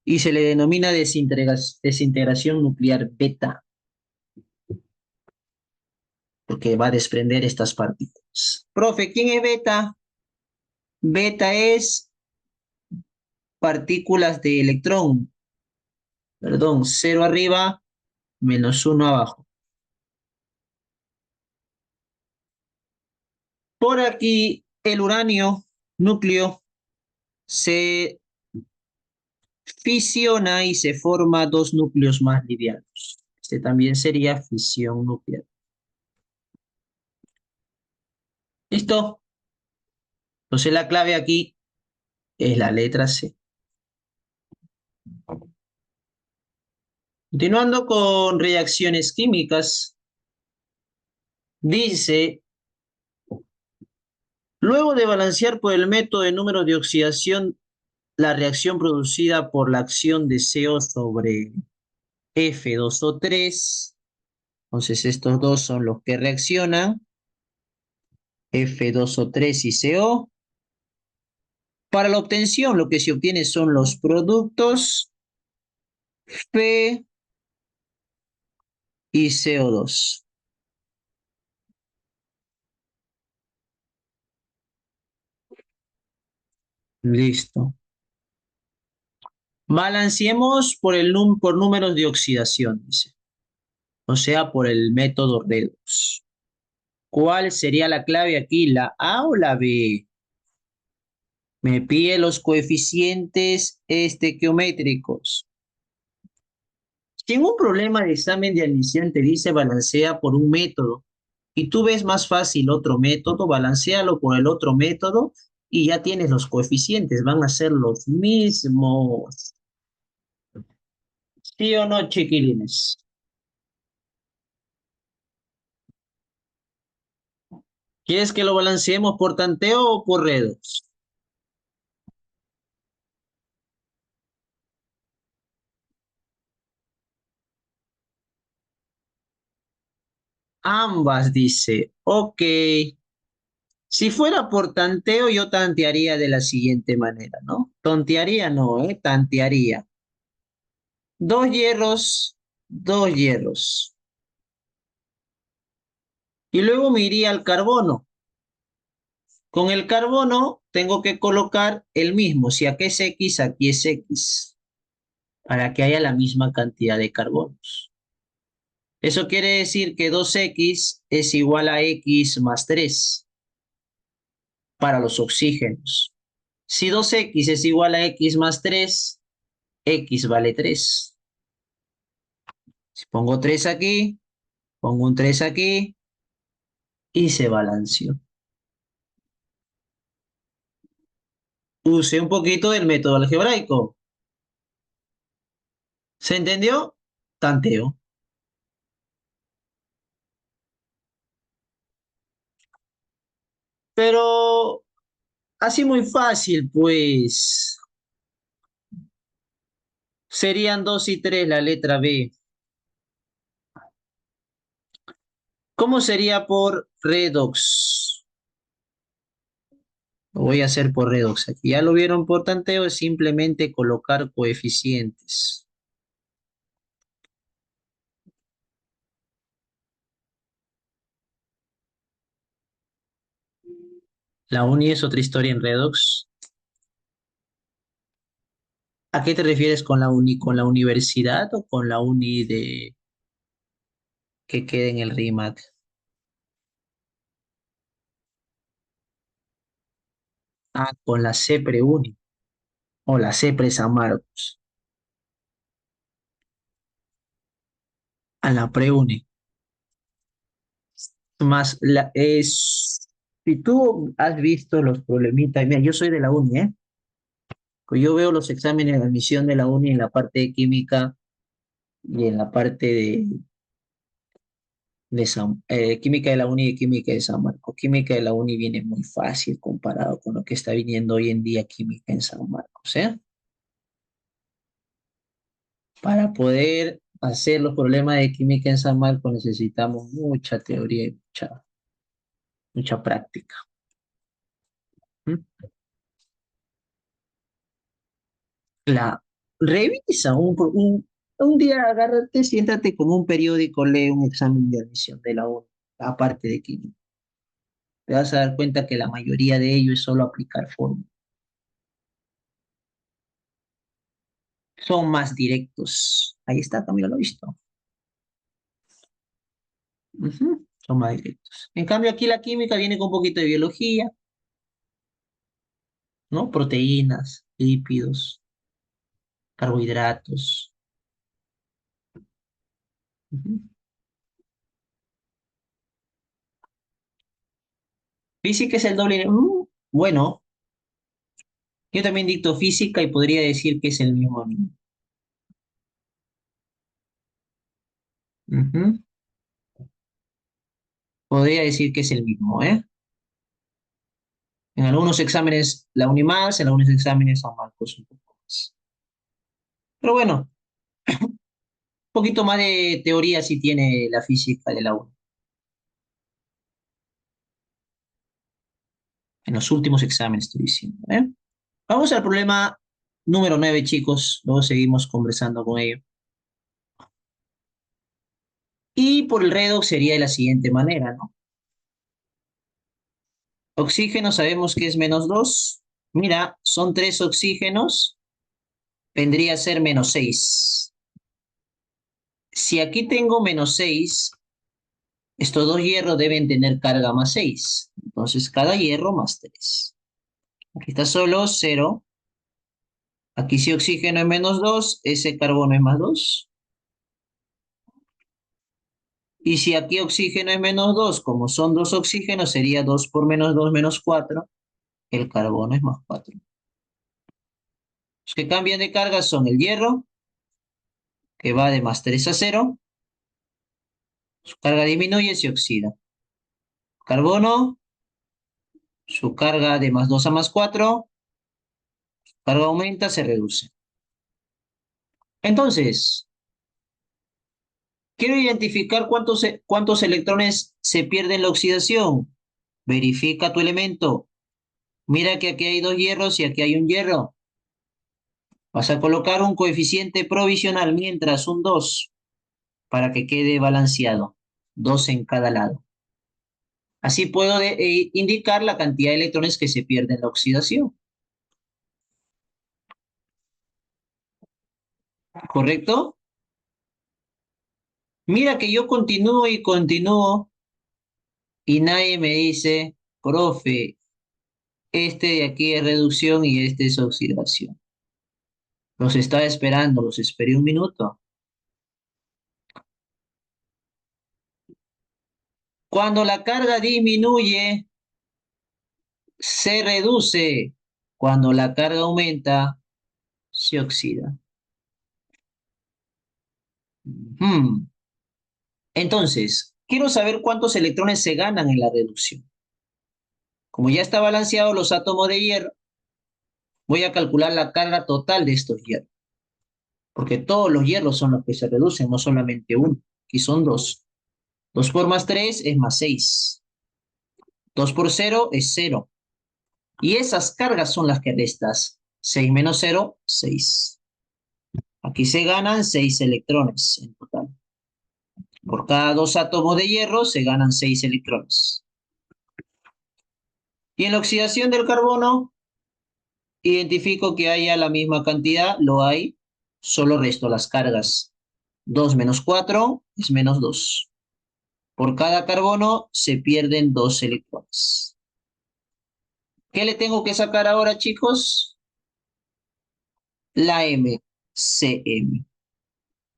Y se le denomina desintegración nuclear beta, porque va a desprender estas partículas. Profe, ¿quién es beta? Beta es partículas de electrón, perdón, cero arriba, menos uno abajo. Por aquí, el uranio, núcleo, se fisiona y se forma dos núcleos más livianos. Este también sería fisión nuclear. ¿Listo? Entonces la clave aquí es la letra C. Continuando con reacciones químicas, dice, luego de balancear por el método de número de oxidación la reacción producida por la acción de CO sobre F2O3, entonces estos dos son los que reaccionan, F2O3 y CO. Para la obtención lo que se obtiene son los productos P y CO2. Listo. Balanceemos por números de oxidación, dice. O sea, por el método redox. ¿Cuál sería la clave aquí, la A o la B? Me pide los coeficientes estequiométricos. Si en un problema de examen de admisión te dice balancea por un método y tú ves más fácil otro método, balancealo por el otro método y ya tienes los coeficientes, van a ser los mismos. ¿Sí o no, chiquilines? ¿Quieres que lo balanceemos por tanteo o por redox? Ambas, dice. Ok. Si fuera por tanteo, yo tantearía de la siguiente manera, ¿no? Tontearía, no, ¿eh? Tantearía. Dos hierros, dos hierros. Y luego me iría al carbono. Con el carbono tengo que colocar el mismo. Si aquí es X, para que haya la misma cantidad de carbonos. Eso quiere decir que 2X es igual a X más 3 para los oxígenos. Si 2X es igual a X más 3, X vale 3. Si pongo 3 aquí, pongo un 3 aquí y se balanceó. Use un poquito del método algebraico. ¿Se entendió? Tanteo. Pero así muy fácil, pues serían 2 y 3 la letra B. ¿Cómo sería por redox? Lo voy a hacer por redox aquí. Ya lo vieron por tanteo, es simplemente colocar coeficientes. La uni es otra historia en redox. ¿A qué te refieres con la uni? ¿Con la universidad o con la uni de que quede en el RIMAC? Ah, con la CEPRE Uni o la CEPRE San Marcos. A la pre-uni. Más si tú has visto los problemitas, mira, yo soy de la uni, ¿eh? Yo veo los exámenes de admisión de la uni en la parte de química y en la parte química de la uni y química de San Marcos. Química de la uni viene muy fácil comparado con lo que está viniendo hoy en día química en San Marcos, ¿eh? Para poder hacer los problemas de química en San Marcos necesitamos mucha teoría y mucha. mucha práctica. ¿Mm? La revisa un día, agárrate, siéntate como un periódico, lee un examen de admisión de la ONU, aparte de química. Te vas a dar cuenta que la mayoría de ello es solo aplicar fórmulas. Son más directos. Ahí está, Camilo, lo he visto. Ujú, son más directos. En cambio, aquí la química viene con un poquito de biología, ¿no? Proteínas, lípidos, carbohidratos. Ujú. Física es el doble. Bueno, yo también dicto física y podría decir que es el mismo nivel. Ujú. Podría decir que es el mismo, ¿eh? En algunos exámenes la uní más, en algunos exámenes San Marcos un poco más. Pero bueno, un poquito más de teoría sí tiene la física de la U en los últimos exámenes, estoy diciendo, ¿eh? Vamos al problema número 9, chicos. Luego seguimos conversando con ello. Y por el redox sería de la siguiente manera, ¿no? Oxígeno sabemos que es -2. Mira, son 3 oxígenos, vendría a ser -6. Si aquí tengo -6, estos dos hierros deben tener carga +6. Entonces, cada hierro +3. Aquí está solo 0. Aquí si oxígeno es -2, ese carbono es +2. Y si aquí oxígeno es -2, como son dos oxígenos, sería 2 por -2 -4. El carbono es +4. Los que cambian de carga son el hierro, que va de +3 a 0. Su carga disminuye, se oxida. Carbono, su carga de +2 a +4. Carga aumenta, se reduce. Entonces, quiero identificar cuántos electrones se pierden en la oxidación. Verifica tu elemento. Mira que aquí hay dos hierros y aquí hay un hierro. Vas a colocar un coeficiente provisional mientras un 2 para que quede balanceado. 2 en cada lado. Así puedo indicar la cantidad de electrones que se pierden en la oxidación. ¿Correcto? Mira que yo continúo y continúo y nadie me dice, profe, este de aquí es reducción y este es oxidación. Los estaba esperando, los esperé un minuto. Cuando la carga disminuye, se reduce. Cuando la carga aumenta, se oxida. Hmm. Entonces, quiero saber cuántos electrones se ganan en la reducción. Como ya está balanceado los átomos de hierro, voy a calcular la carga total de estos hierros, porque todos los hierros son los que se reducen, no solamente uno. Aquí son dos. 2 por +3 es +6. 2 por 0 es 0. Y esas cargas son las que restas. 6 menos 0, 6. Aquí se ganan 6 electrones en total. Por cada dos átomos de hierro se ganan 6 electrones. Y en la oxidación del carbono, identifico que haya la misma cantidad, lo hay, solo resto las cargas. 2 menos 4 es -2. Por cada carbono se pierden 2 electrones. ¿Qué le tengo que sacar ahora, chicos? La MCM.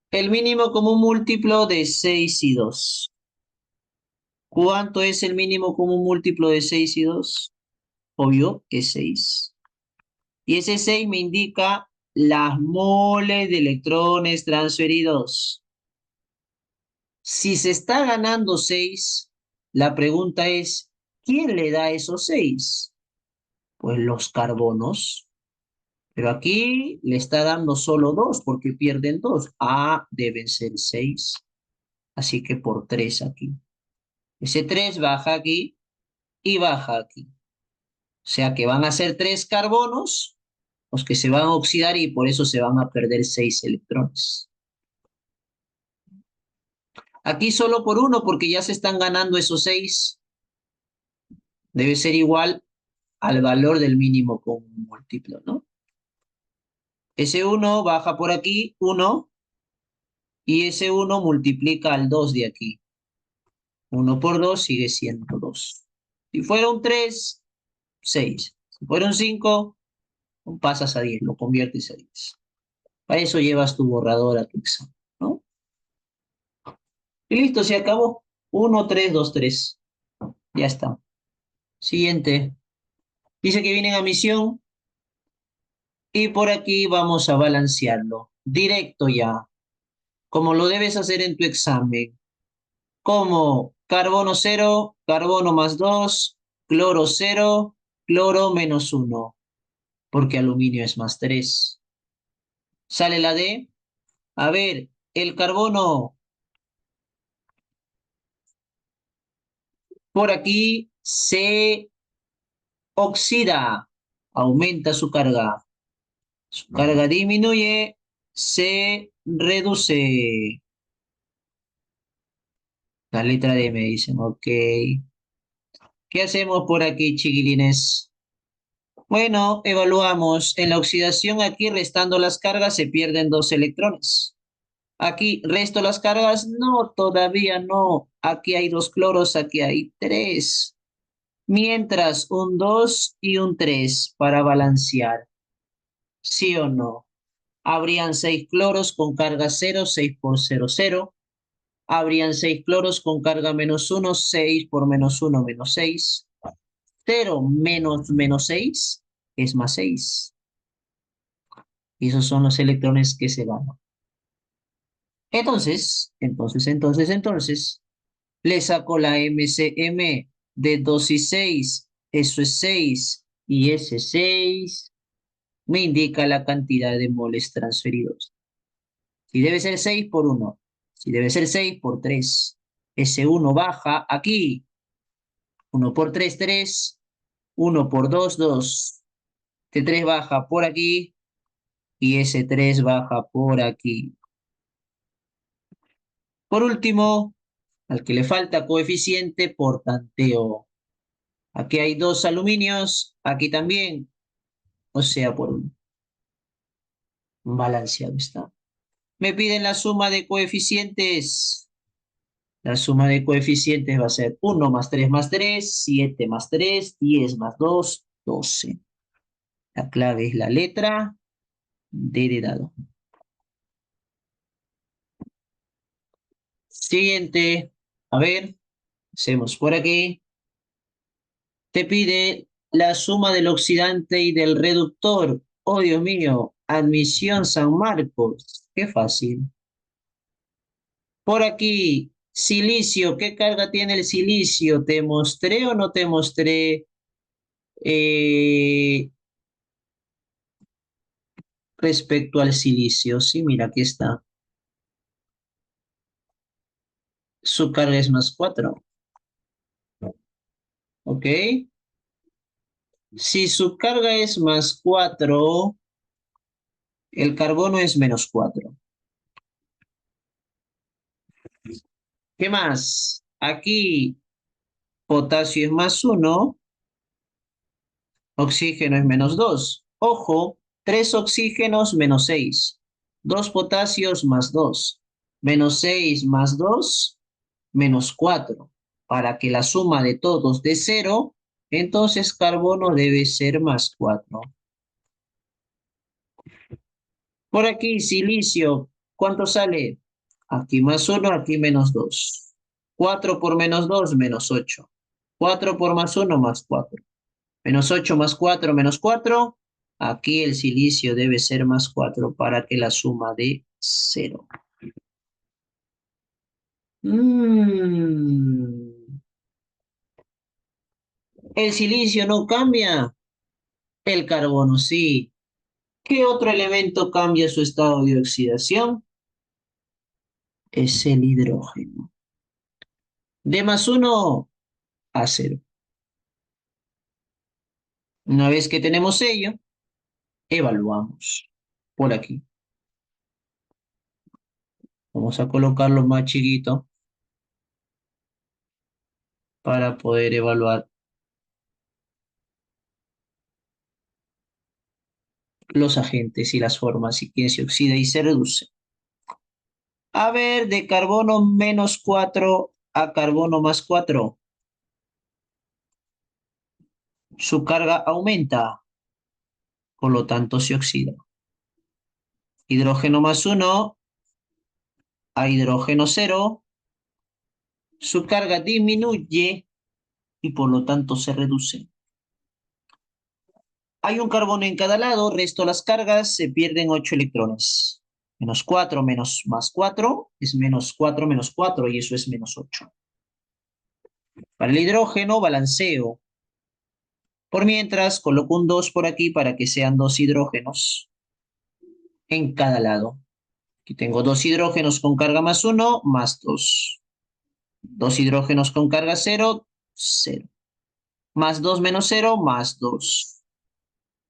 El mínimo común múltiplo de 6 y 2. ¿Cuánto es el mínimo común múltiplo de 6 y 2? Obvio, es 6. Y ese 6 me indica las moles de electrones transferidos. Si se está ganando 6, la pregunta es, ¿quién le da esos 6? Pues los carbonos. Pero aquí le está dando solo 2 porque pierden 2. Deben ser 6. Así que por 3 aquí. Ese 3 baja aquí y baja aquí. O sea que van a ser 3 carbonos los que se van a oxidar y por eso se van a perder 6 electrones. Aquí solo por uno porque ya se están ganando esos 6. Debe ser igual al valor del mínimo común múltiplo, ¿no? Ese uno baja por aquí, 1, y ese uno multiplica al 2 de aquí. 1 por 2 sigue siendo 2. Si fuera un 3, 6. Si fuera un 5, pasas a 10, lo conviertes a 10. Para eso llevas tu borrador a tu examen, ¿no? Y listo, se acabó. 1, 3, 2, 3. Ya está. Siguiente. Dice que vienen a misión y por aquí vamos a balancearlo. Directo ya, como lo debes hacer en tu examen. Como carbono 0, carbono más 2, cloro 0, cloro menos 1, porque aluminio es más 3. Sale la D. A ver, el carbono por aquí se oxida, aumenta su carga. Su carga disminuye, se reduce. La letra D me dicen, ok. ¿Qué hacemos por aquí, chiquilines? Bueno, evaluamos. En la oxidación aquí, restando las cargas, se pierden 2 electrones. Aquí, resto las cargas. No, todavía no. Aquí hay 2 cloros, aquí hay 3. Mientras, un 2 y un 3 para balancear. ¿Sí o no? Habrían 6 cloros con carga 0, 6 por 0, 0. Habrían 6 cloros con carga menos 1, 6 por menos 1, menos 6. 0 menos menos 6 es más 6. Y esos son los electrones que se ganan. Entonces, le saco la MCM de 2 y 6. Eso es 6. Y ese 6 me indica la cantidad de moles transferidos. Si debe ser 6 por 1. Si debe ser 6 por 3. Ese 1 baja aquí. 1 por 3, 3. 1 por 2, 2. Este 3 baja por aquí. Y ese 3 baja por aquí. Por último, al que le falta coeficiente por tanteo. Aquí hay 2 aluminios, aquí también, o sea, por un balanceado está. Me piden la suma de coeficientes. La suma de coeficientes va a ser 1 más 3, 7 más 3, 10 más 2, 12. La clave es la letra D de dado. Siguiente, a ver, hacemos por aquí. Te pide la suma del oxidante y del reductor. Oh, Dios mío, admisión San Marcos. Qué fácil. Por aquí, silicio. ¿Qué carga tiene el silicio? ¿Te mostré o no te mostré eh, respecto al silicio? Sí, mira, aquí está. Su carga es más 4. ¿Ok? Si su carga es más 4, el carbono es menos 4. ¿Qué más? Aquí potasio es más 1, oxígeno es menos 2. Ojo, 3 oxígenos menos 6. 2 potasios más 2. Menos 6 más 2, menos 4. Para que la suma de todos dé 0, entonces carbono debe ser más 4. Por aquí, silicio, ¿cuánto sale? Aquí más 1, aquí menos 2. 4 por menos 2, menos 8. 4 por más 1, más 4. Menos 8 más 4, menos 4. Aquí el silicio debe ser más 4 para que la suma dé 0. El silicio no cambia, el carbono sí. ¿Qué otro elemento cambia su estado de oxidación? Es el hidrógeno. De más 1 a 0. Una vez que tenemos ello, evaluamos por aquí. Vamos a colocarlo más chiquito para poder evaluar los agentes y las formas y que se oxida y se reduce. A ver, de carbono -4 a carbono +4, su carga aumenta, por lo tanto se oxida. Hidrógeno +1 a hidrógeno 0, su carga disminuye y por lo tanto se reduce. Hay un carbono en cada lado, resto las cargas, se pierden 8 electrones. -4 menos +4 es -4 menos 4 y eso es -8. Para el hidrógeno balanceo. Por mientras, coloco un 2 por aquí para que sean 2 hidrógenos en cada lado. Aquí tengo 2 hidrógenos con carga +1, +2. 2 hidrógenos con carga 0, 0. +2 menos 0, +2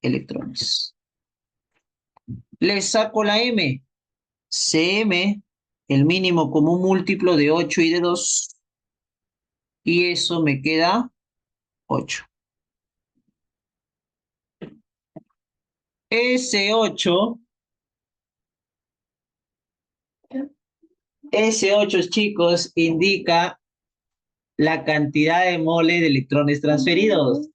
electrones. Le saco la M. Cm, el mínimo común múltiplo de 8 y de 2. Y eso me queda 8. S8, S8, chicos, indica la cantidad de mole de electrones transferidos.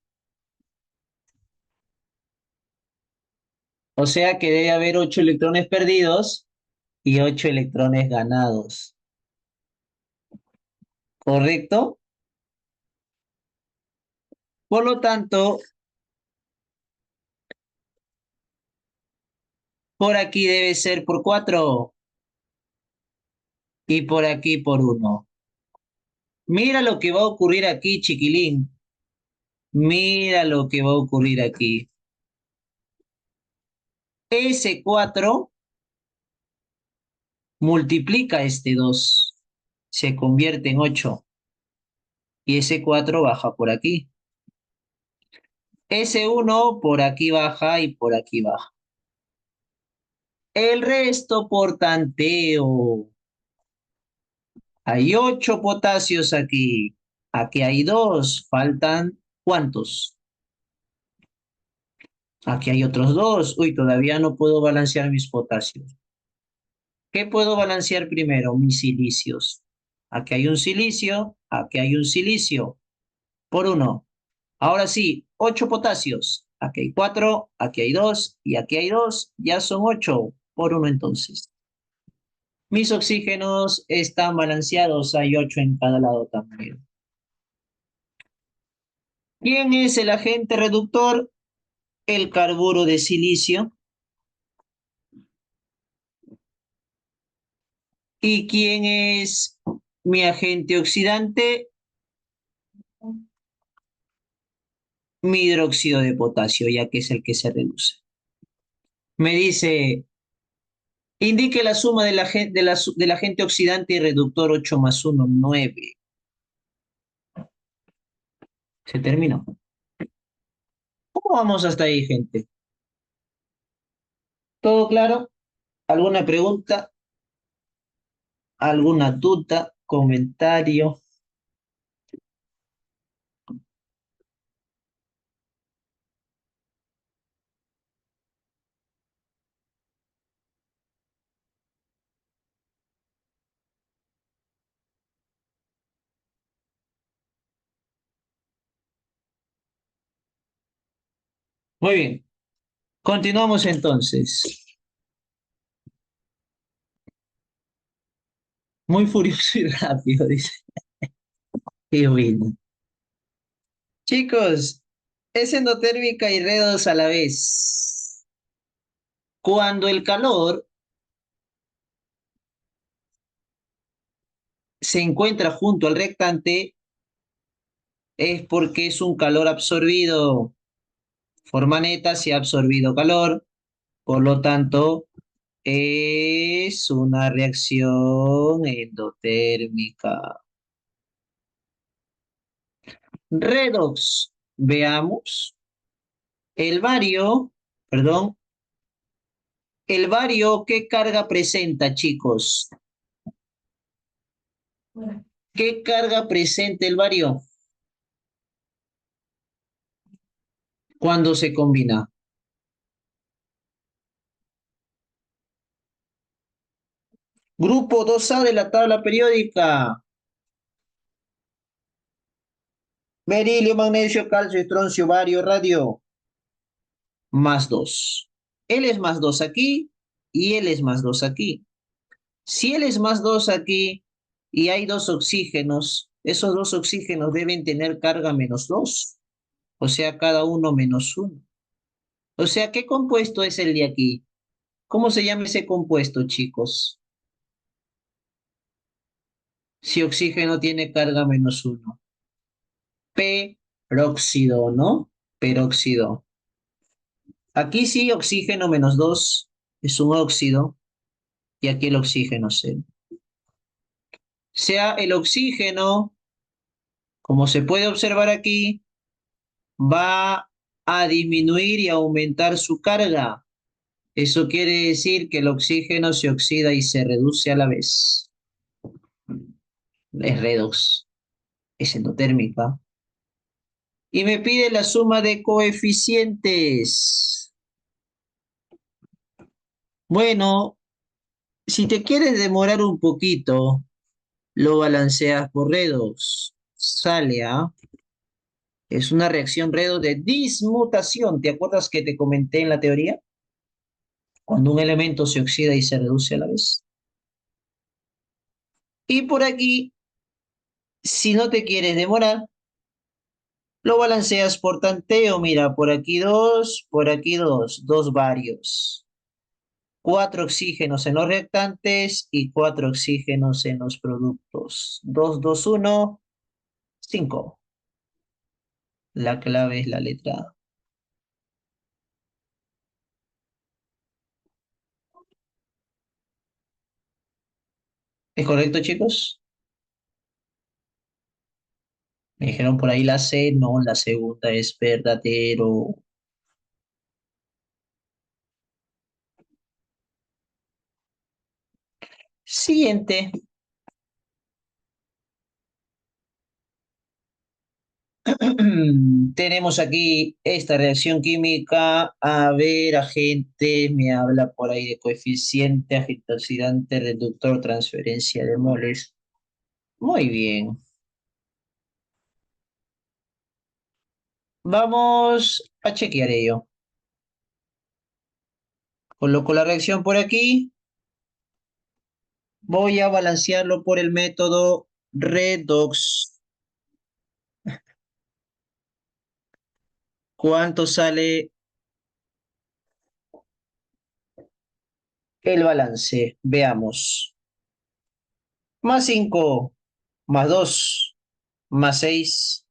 O sea que debe haber 8 electrones perdidos y 8 electrones ganados. ¿Correcto? Por lo tanto, por aquí debe ser por 4 y por aquí por 1. Mira lo que va a ocurrir aquí, chiquilín. Mira lo que va a ocurrir aquí. S4 multiplica este 2, se convierte en 8 y ese 4 baja por aquí. S1 por aquí baja y por aquí baja. El resto por tanteo. Hay 8 potasios aquí. Aquí hay 2. Faltan ¿cuántos? Aquí hay otros 2. Uy, todavía no puedo balancear mis potasios. ¿Qué puedo balancear primero? Mis silicios. Aquí hay un silicio, aquí hay un silicio. Por 1. Ahora sí, 8 potasios. Aquí hay 4, aquí hay 2 y aquí hay 2. Ya son 8 por 1 entonces. Mis oxígenos están balanceados, hay 8 en cada lado también. ¿Quién es el agente reductor? El carburo de silicio. ¿Y quién es mi agente oxidante? Mi hidróxido de potasio, ya que es el que se reduce. Me dice, indique la suma del agente oxidante y reductor 8 más 1, 9. Se terminó. ¿Cómo vamos hasta ahí, gente? ¿Todo claro? ¿Alguna pregunta? ¿Alguna duda? ¿Comentario? Muy bien. Continuamos entonces. Muy furioso y rápido, dice. Qué bueno. Chicos, es endotérmica y redos a la vez. Cuando el calor se encuentra junto al reactante, es porque es un calor absorbido. Forma neta se ha absorbido calor, por lo tanto, es una reacción endotérmica. Redox, veamos. El bario, perdón, el bario, ¿qué carga presenta, chicos? ¿Qué carga presenta el bario cuando se combina? Grupo 2A de la tabla periódica. Berilio, magnesio, calcio, estroncio, bario, radio. Más 2. Él es más 2 aquí y él es más 2 aquí. Si él es más 2 aquí y hay dos oxígenos, esos dos oxígenos deben tener carga menos 2. O sea, cada uno menos uno. O sea, ¿qué compuesto es el de aquí? ¿Cómo se llama ese compuesto, chicos? Si oxígeno tiene carga menos uno. Peróxido, ¿no? Peróxido. Aquí sí, oxígeno menos 2 es un óxido y aquí el oxígeno cero. Sea el oxígeno, como se puede observar aquí, va a disminuir y aumentar su carga. Eso quiere decir que el oxígeno se oxida y se reduce a la vez. Es redox, es endotérmica. Y me pide la suma de coeficientes. Bueno, si te quieres demorar un poquito, lo balanceas por redox. Sale a... Es una reacción redox de dismutación. ¿Te acuerdas que te comenté en la teoría? Cuando un elemento se oxida y se reduce a la vez. Y por aquí, si no te quieres demorar, lo balanceas por tanteo. Mira, por aquí dos varios. Cuatro oxígenos en los reactantes y cuatro oxígenos en los productos. 2, 2, 1, 5. La clave es la letra A. ¿Es correcto, chicos? Me dijeron por ahí la C, no, la segunda es verdadero. Siguiente. Tenemos aquí esta reacción química. A ver, agente, me habla por ahí de coeficiente, agente oxidante, reductor, transferencia de moles. Muy bien. Vamos a chequear ello. Coloco la reacción por aquí. Voy a balancearlo por el método redox. ¿Cuánto sale el balance? Veamos. Más 5, más 2, más 6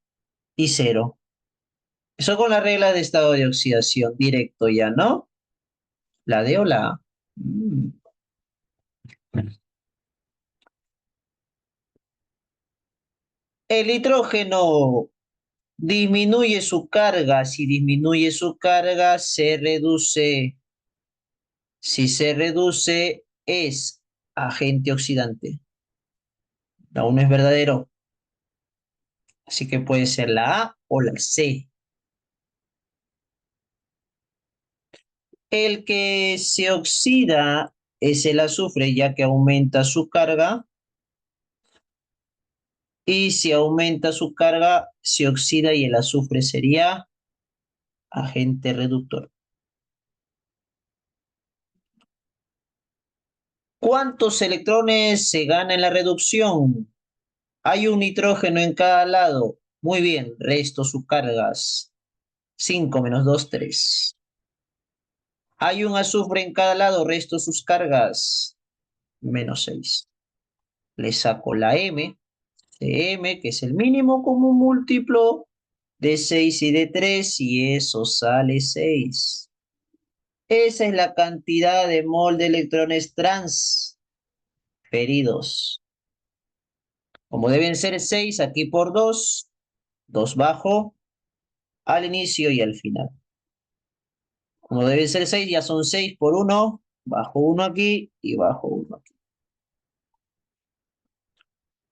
y 0. Eso con la regla de estado de oxidación directo ya, ¿no? ¿La D o la A? El nitrógeno disminuye su carga. Si disminuye su carga, se reduce. Si se reduce, es agente oxidante. La 1 es verdadero. Así que puede ser la A o la C. El que se oxida es el azufre, ya que aumenta su carga. Y si aumenta su carga, se oxida y el azufre sería agente reductor. ¿Cuántos electrones se gana en la reducción? Hay un nitrógeno en cada lado. Muy bien, resto sus cargas. 5 menos 2, 3. Hay un azufre en cada lado, resto sus cargas. Menos 6. Le saco la M, de M, que es el mínimo común múltiplo de 6 y de 3, y eso sale 6. Esa es la cantidad de mol de electrones transferidos. Como deben ser 6 aquí por 2, 2 bajo al inicio y al final. Como debe ser 6, ya son 6 por 1. Bajo 1 aquí y bajo 1 aquí.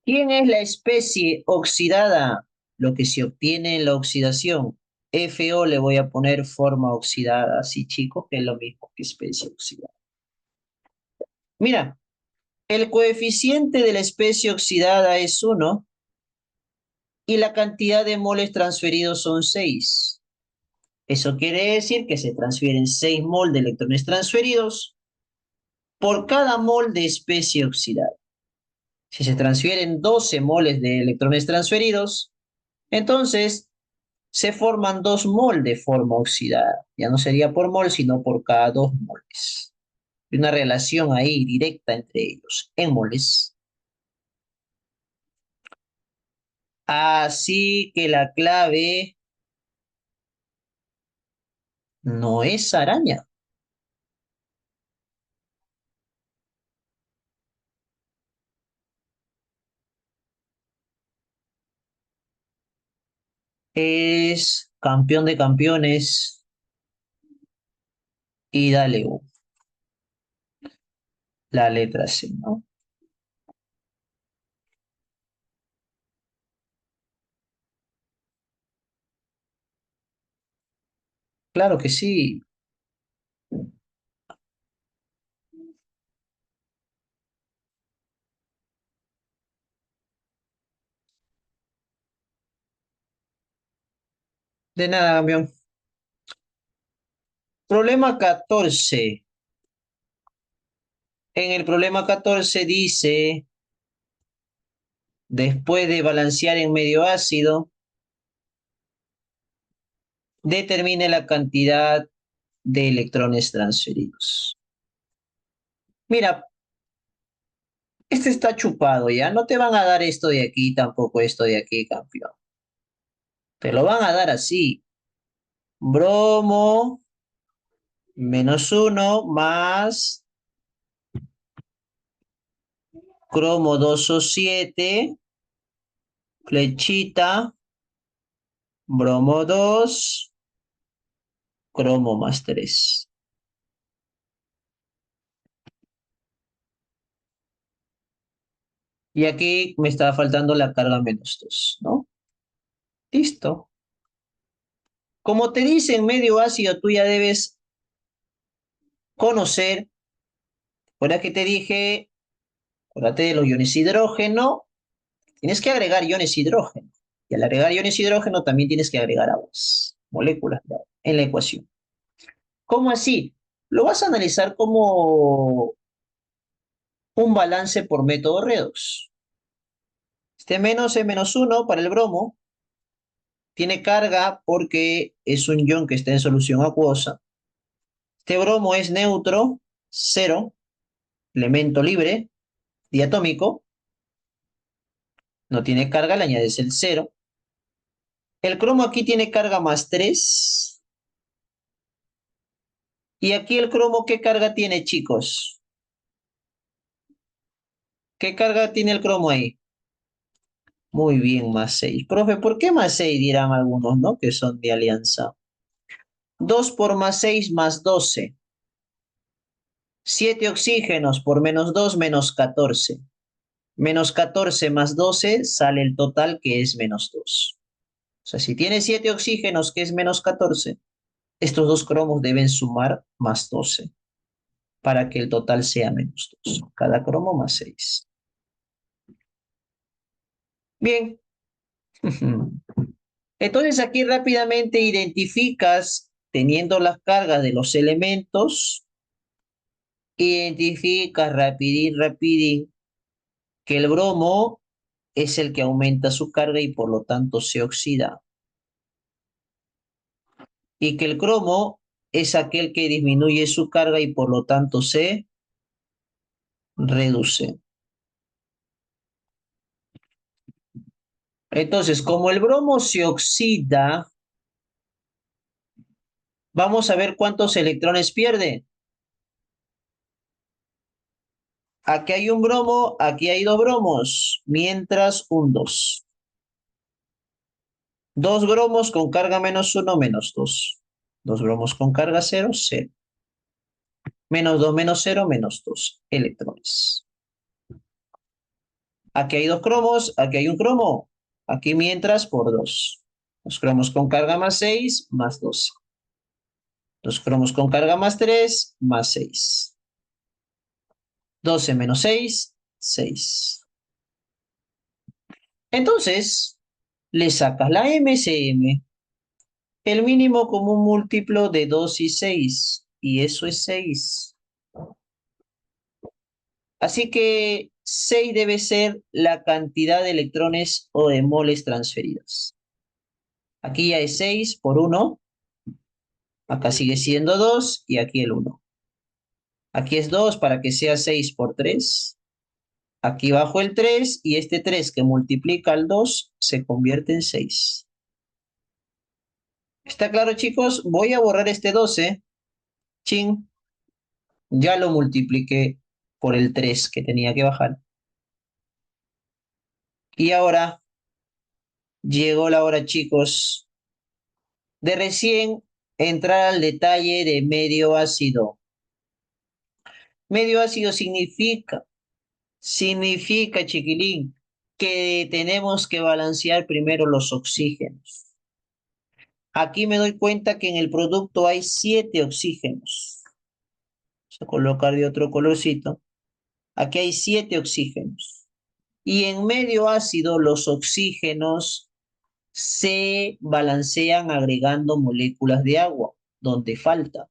¿Quién es la especie oxidada? Lo que se obtiene en la oxidación. FO le voy a poner forma oxidada, así chicos, que es lo mismo que especie oxidada. Mira, el coeficiente de la especie oxidada es 1 y la cantidad de moles transferidos son 6. Eso quiere decir que se transfieren 6 mol de electrones transferidos por cada mol de especie oxidada. Si se transfieren 12 moles de electrones transferidos, entonces se forman 2 mol de forma oxidada. Ya no sería por mol, sino por cada 2 moles. Hay una relación ahí directa entre ellos, en moles. Así que la clave no es araña. Es campeón de campeones y dale la letra C, ¿no? Claro que sí. De nada, campeón. Problema 14. En el problema 14 dice, después de balancear en medio ácido, determine la cantidad de electrones transferidos. Mira, este está chupado ya. No te van a dar esto de aquí, tampoco esto de aquí, campeón. Te lo van a dar así. Bromo -1 más cromo 2O7, flechita, bromo 2, cromo +3. Y aquí me está faltando la carga -2, ¿no? Listo. Como te dice en medio ácido, tú ya debes conocer, ahora que te dije, acuérdate de los iones hidrógeno, tienes que agregar iones hidrógeno. Y al agregar iones hidrógeno también tienes que agregar aguas, moléculas de agua, en la ecuación. ¿Cómo así? Lo vas a analizar como un balance por método redox. Este menos E -1 para el bromo tiene carga porque es un ion que está en solución acuosa. Este bromo es neutro, 0, elemento libre, diatómico, no tiene carga, le añades el 0. El cromo aquí tiene carga +3. Y aquí el cromo, ¿qué carga tiene, chicos? ¿Qué carga tiene el cromo ahí? Muy bien, +6. Profe, ¿por qué +6? Dirán algunos, ¿no? Que son de alianza. 2 por +6 +12. 7 oxígenos por -2 -14. -14 +12 sale el total que es -2. O sea, si tiene 7 oxígenos que es -14, estos dos cromos deben sumar +12 para que el total sea -2. Cada cromo +6. Bien. Entonces aquí rápidamente identificas, teniendo las cargas de los elementos, identificas rapidín, que el bromo es el que aumenta su carga y por lo tanto se oxida. Y que el cromo es aquel que disminuye su carga y por lo tanto se reduce. Entonces, como el bromo se oxida, vamos a ver cuántos electrones pierde. Aquí hay un bromo, aquí hay dos bromos, mientras un 2. Dos bromos con carga -1, -2. Dos bromos con carga cero, cero. Menos 2 menos cero, menos 2 electrones. Aquí hay dos cromos, aquí hay un cromo. Aquí mientras por 2. Los cromos con carga más 6, más 12. Los cromos con carga más 3, más 6. 12 menos 6, 6. Entonces, le sacas la MCM, el mínimo común múltiplo de 2 y 6, y eso es 6. Así que 6 debe ser la cantidad de electrones o de moles transferidos. Aquí ya es 6 por 1, acá sigue siendo 2 y aquí el 1. Aquí es 2 para que sea 6 por 3. Aquí bajo el 3 y este 3 que multiplica al 2 se convierte en 6. ¿Está claro, chicos? Voy a borrar este 12. Chin, ya lo multipliqué por el 3 que tenía que bajar. Y ahora llegó la hora, chicos, de recién entrar al detalle de medio ácido. Medio ácido significa, chiquilín, que tenemos que balancear primero los oxígenos. Aquí me doy cuenta que en el producto hay 7 oxígenos. Vamos a colocar de otro colorcito. Aquí hay 7 oxígenos. Y en medio ácido los oxígenos se balancean agregando moléculas de agua, donde falta.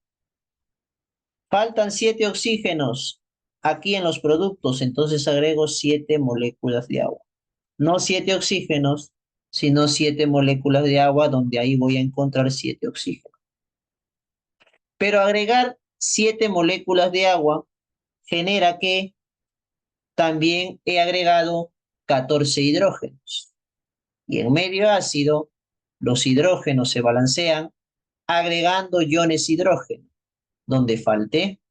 Faltan 7 oxígenos aquí en los productos, entonces agrego 7 moléculas de agua. No 7 oxígenos, sino 7 moléculas de agua, donde ahí voy a encontrar 7 oxígenos. Pero agregar 7 moléculas de agua genera que también he agregado 14 hidrógenos. Y en medio ácido, los hidrógenos se balancean agregando iones hidrógeno, donde falte.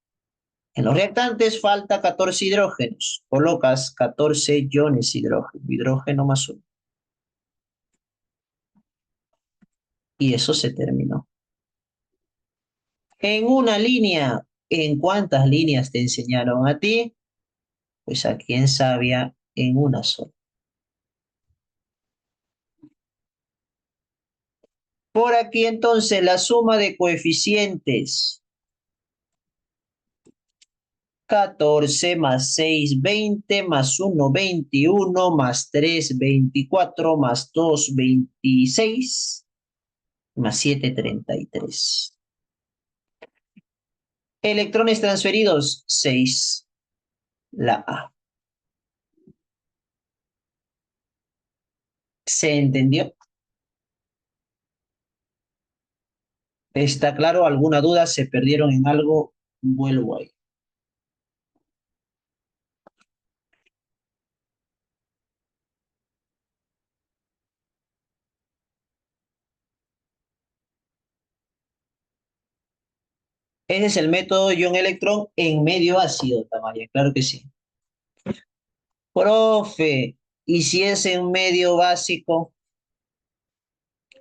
En los reactantes falta 14 hidrógenos. Colocas 14 iones hidrógeno, hidrógeno más 1. Y eso se terminó. En una línea, ¿en cuántas líneas te enseñaron a ti? Pues aquí en Sabia, en una sola. Por aquí entonces la suma de coeficientes. 14 más 6, 20, más 1, 21, más 3, 24, más 2, 26, más 7, 33. Electrones transferidos, 6. La A. ¿Se entendió? ¿Está claro? ¿Alguna duda? ¿Se perdieron en algo? Vuelvo ahí. Ese es el método ion-electrón en medio ácido, Tamaya. Claro que sí. Profe, ¿y si es en medio básico?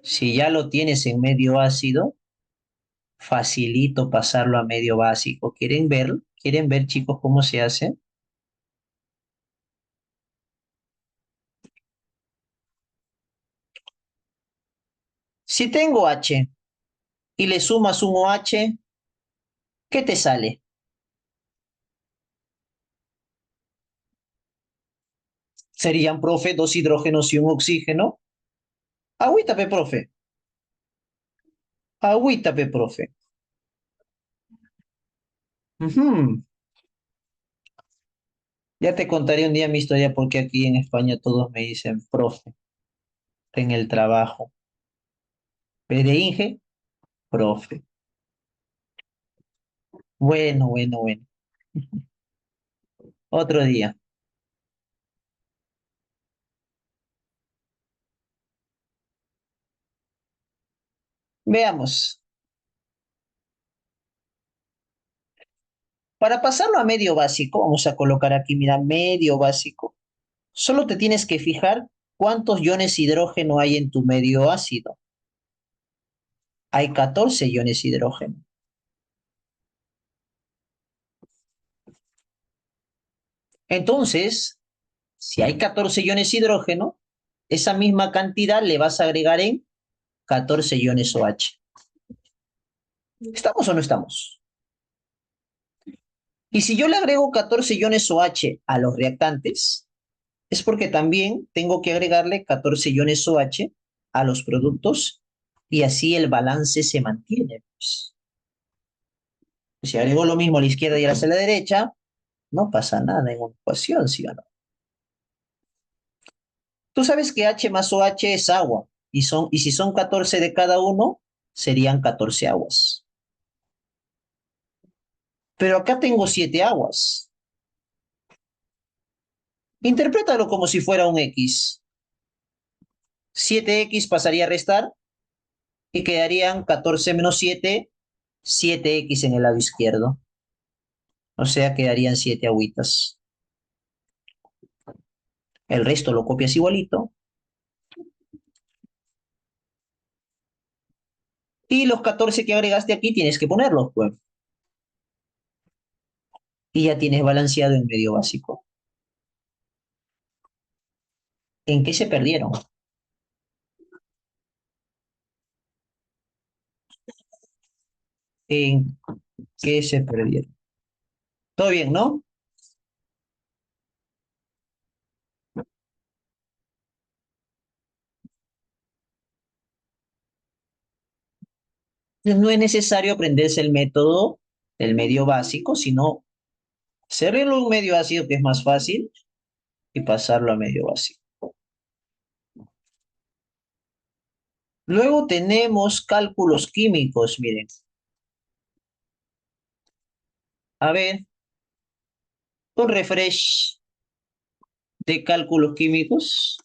Si ya lo tienes en medio ácido, facilito pasarlo a medio básico. ¿Quieren ver? ¿Quieren ver, chicos, cómo se hace? Si tengo H y le sumas un OH, ¿qué te sale? Serían, profe, dos hidrógenos y un oxígeno. Agüita, pe, profe. Agüita, pe, profe. Ujú. Ya te contaré un día mi historia porque aquí en España todos me dicen profe en el trabajo. P de Inge, profe. Bueno, bueno, bueno. Otro día. Veamos. Para pasarlo a medio básico, vamos a colocar aquí, mira, medio básico. Solo te tienes que fijar cuántos iones hidrógeno hay en tu medio ácido. hay 14 iones hidrógeno. Entonces, si hay 14 iones hidrógeno, esa misma cantidad le vas a agregar en 14 iones OH. ¿Estamos o no estamos? Y si yo le agrego 14 iones OH a los reactantes, es porque también tengo que agregarle 14 iones OH a los productos y así el balance se mantiene, pues. Si agrego lo mismo a la izquierda y a la derecha, no pasa nada en una ecuación, ¿sí o no? Tú sabes que H más OH es agua, y si son 14 de cada uno, serían 14 aguas. Pero acá tengo 7 aguas. Interprétalo como si fuera un X. 7X pasaría a restar y quedarían 14 menos 7, 7X en el lado izquierdo. O sea, quedarían 7 agüitas. El resto lo copias igualito. Y los 14 que agregaste aquí tienes que ponerlos, pues. Y ya tienes balanceado en medio básico. ¿En qué se perdieron? ¿En qué se perdieron? ¿Todo bien, no? No es necesario aprenderse el método del medio básico, sino hacerlo un medio ácido que es más fácil y pasarlo a medio básico. Luego tenemos cálculos químicos, miren. A ver, un refresh de cálculos químicos.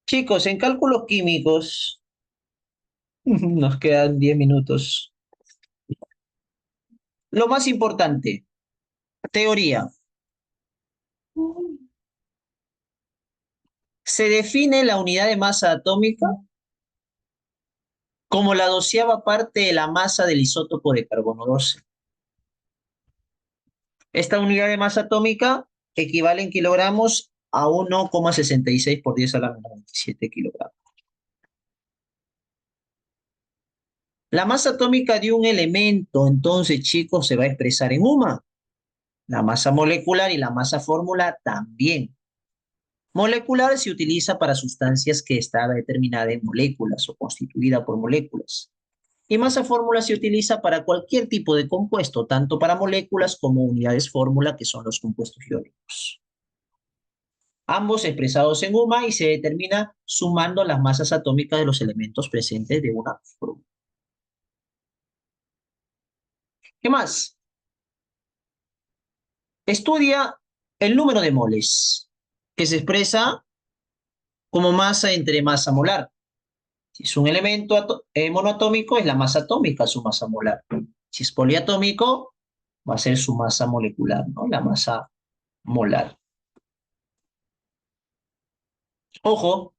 Chicos, en cálculos químicos nos quedan 10 minutos. Lo más importante, teoría. Se define la unidad de masa atómica como la 12ª parte de la masa del isótopo de carbono 12. Esta unidad de masa atómica equivale en kilogramos a 1,66 por 10 a la menos 27 kilogramos. La masa atómica de un elemento, entonces, chicos, se va a expresar en UMA. La masa molecular y la masa fórmula también. Molecular se utiliza para sustancias que está determinada en moléculas o constituida por moléculas. Y masa fórmula se utiliza para cualquier tipo de compuesto, tanto para moléculas como unidades fórmula, que son los compuestos iónicos. Ambos expresados en UMA y se determina sumando las masas atómicas de los elementos presentes de una fórmula. ¿Qué más? Estudia el número de moles, que se expresa como masa entre masa molar. Si es un elemento monoatómico, es la masa atómica su masa molar. Si es poliatómico, va a ser su masa molecular, ¿no? La masa molar. Ojo,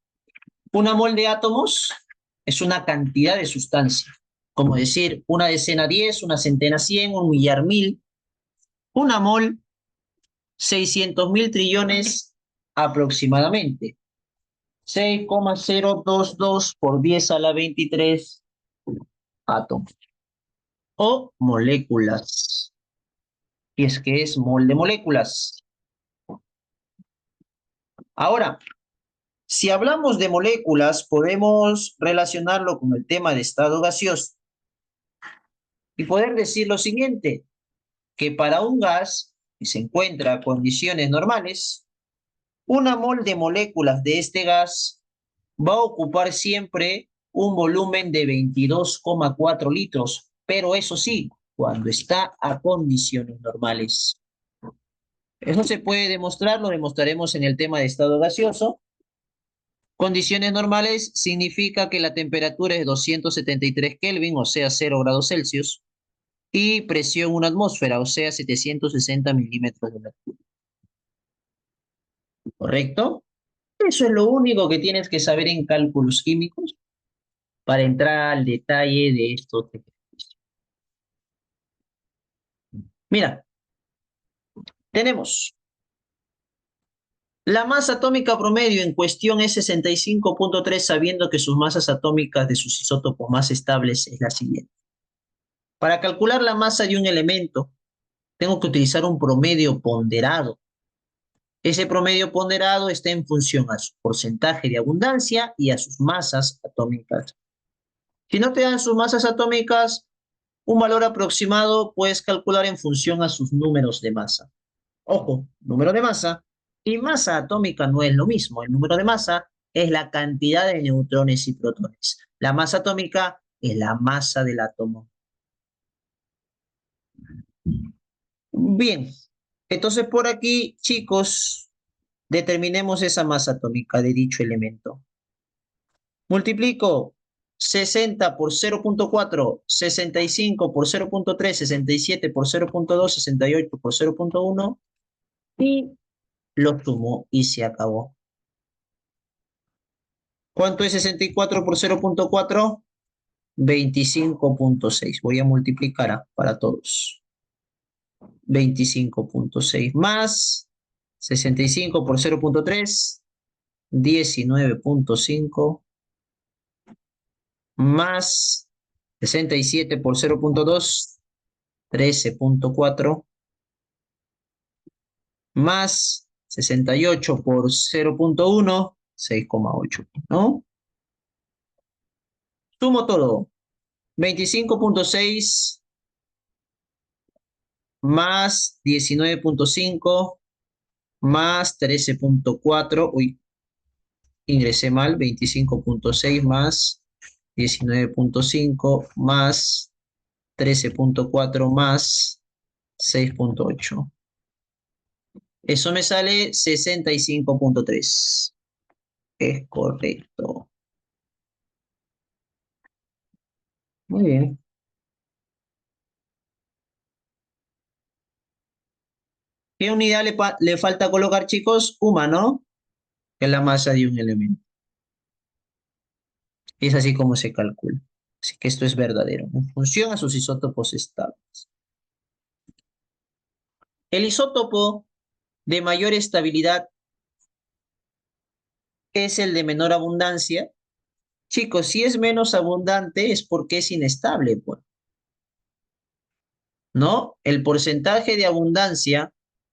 una mol de átomos es una cantidad de sustancia. Como decir, una decena 10, una centena 100, un millar 1000. Una mol, 600.000 trillones aproximadamente. 6,022 por 10 a la 23 átomos o moléculas. Y es que es mol de moléculas. Ahora, si hablamos de moléculas, podemos relacionarlo con el tema de estado gaseoso y poder decir lo siguiente, que para un gas que se encuentra a condiciones normales, una mol de moléculas de este gas va a ocupar siempre un volumen de 22,4 litros, pero eso sí, cuando está a condiciones normales. Eso se puede demostrar, lo demostraremos en el tema de estado gaseoso. Condiciones normales significa que la temperatura es 273 Kelvin, o sea, 0 grados Celsius, y presión 1 atmósfera, o sea, 760 milímetros de mercurio. ¿Correcto? Eso es lo único que tienes que saber en cálculos químicos para entrar al detalle de estos ejercicios. Mira, tenemos la masa atómica promedio en cuestión es 65,3, sabiendo que sus masas atómicas de sus isótopos más estables es la siguiente. Para calcular la masa de un elemento, tengo que utilizar un promedio ponderado. Ese promedio ponderado está en función a su porcentaje de abundancia y a sus masas atómicas. Si no te dan sus masas atómicas, un valor aproximado puedes calcular en función a sus números de masa. Ojo, número de masa y masa atómica no es lo mismo. El número de masa es la cantidad de neutrones y protones. La masa atómica es la masa del átomo. Bien, entonces por aquí, chicos, determinemos esa masa atómica de dicho elemento. Multiplico 60 por 0,4, 65 por 0,3, 67 por 0,2, 68 por 0,1 y lo sumo y se acabó. ¿Cuánto es 64 por 0,4? 25,6. Voy a multiplicar para todos. 25,6 más 65 por 0,3, 19,5 más 67 por 0,2, 13,4 más 68 por 0,1, 6,8, ¿no? Sumo todo. 25,6 más 19,5 más 13,4. Uy, ingresé mal. 25,6 más 19,5 más 13,4 más 6,8. Eso me sale 65,3. Es correcto. Muy bien. ¿Qué unidad le falta colocar, chicos? ¿No? Que es la masa de un elemento. Es así como se calcula. Así que esto es verdadero. En función a sus isótopos estables. El isótopo de mayor estabilidad es el de menor abundancia. Chicos, si es menos abundante es porque es inestable, pues, ¿no? El porcentaje de abundancia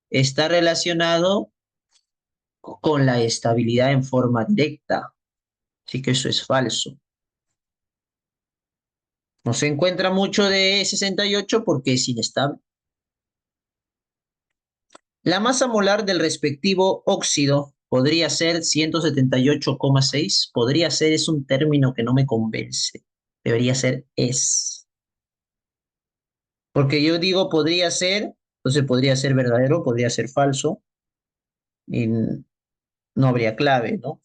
está relacionado con la estabilidad en forma directa. Así que eso es falso. No se encuentra mucho de 68 porque es inestable. La masa molar del respectivo óxido podría ser 178,6. Podría ser, es un término que no me convence. Debería ser es. Porque yo digo podría ser, entonces podría ser verdadero, podría ser falso, y no habría clave, ¿no?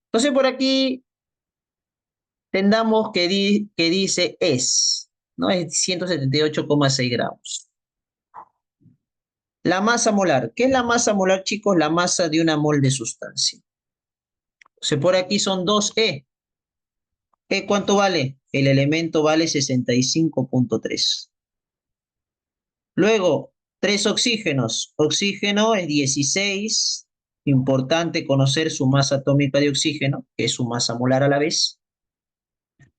Entonces por aquí tendamos que dice es, ¿no? Es 178,6 gramos. La masa molar. ¿Qué es la masa molar, chicos? La masa de una mol de sustancia. Entonces por aquí son 2E. ¿E cuánto vale? El elemento vale 65,3. Luego, 3 oxígenos. Oxígeno es 16. Importante conocer su masa atómica de oxígeno, que es su masa molar a la vez.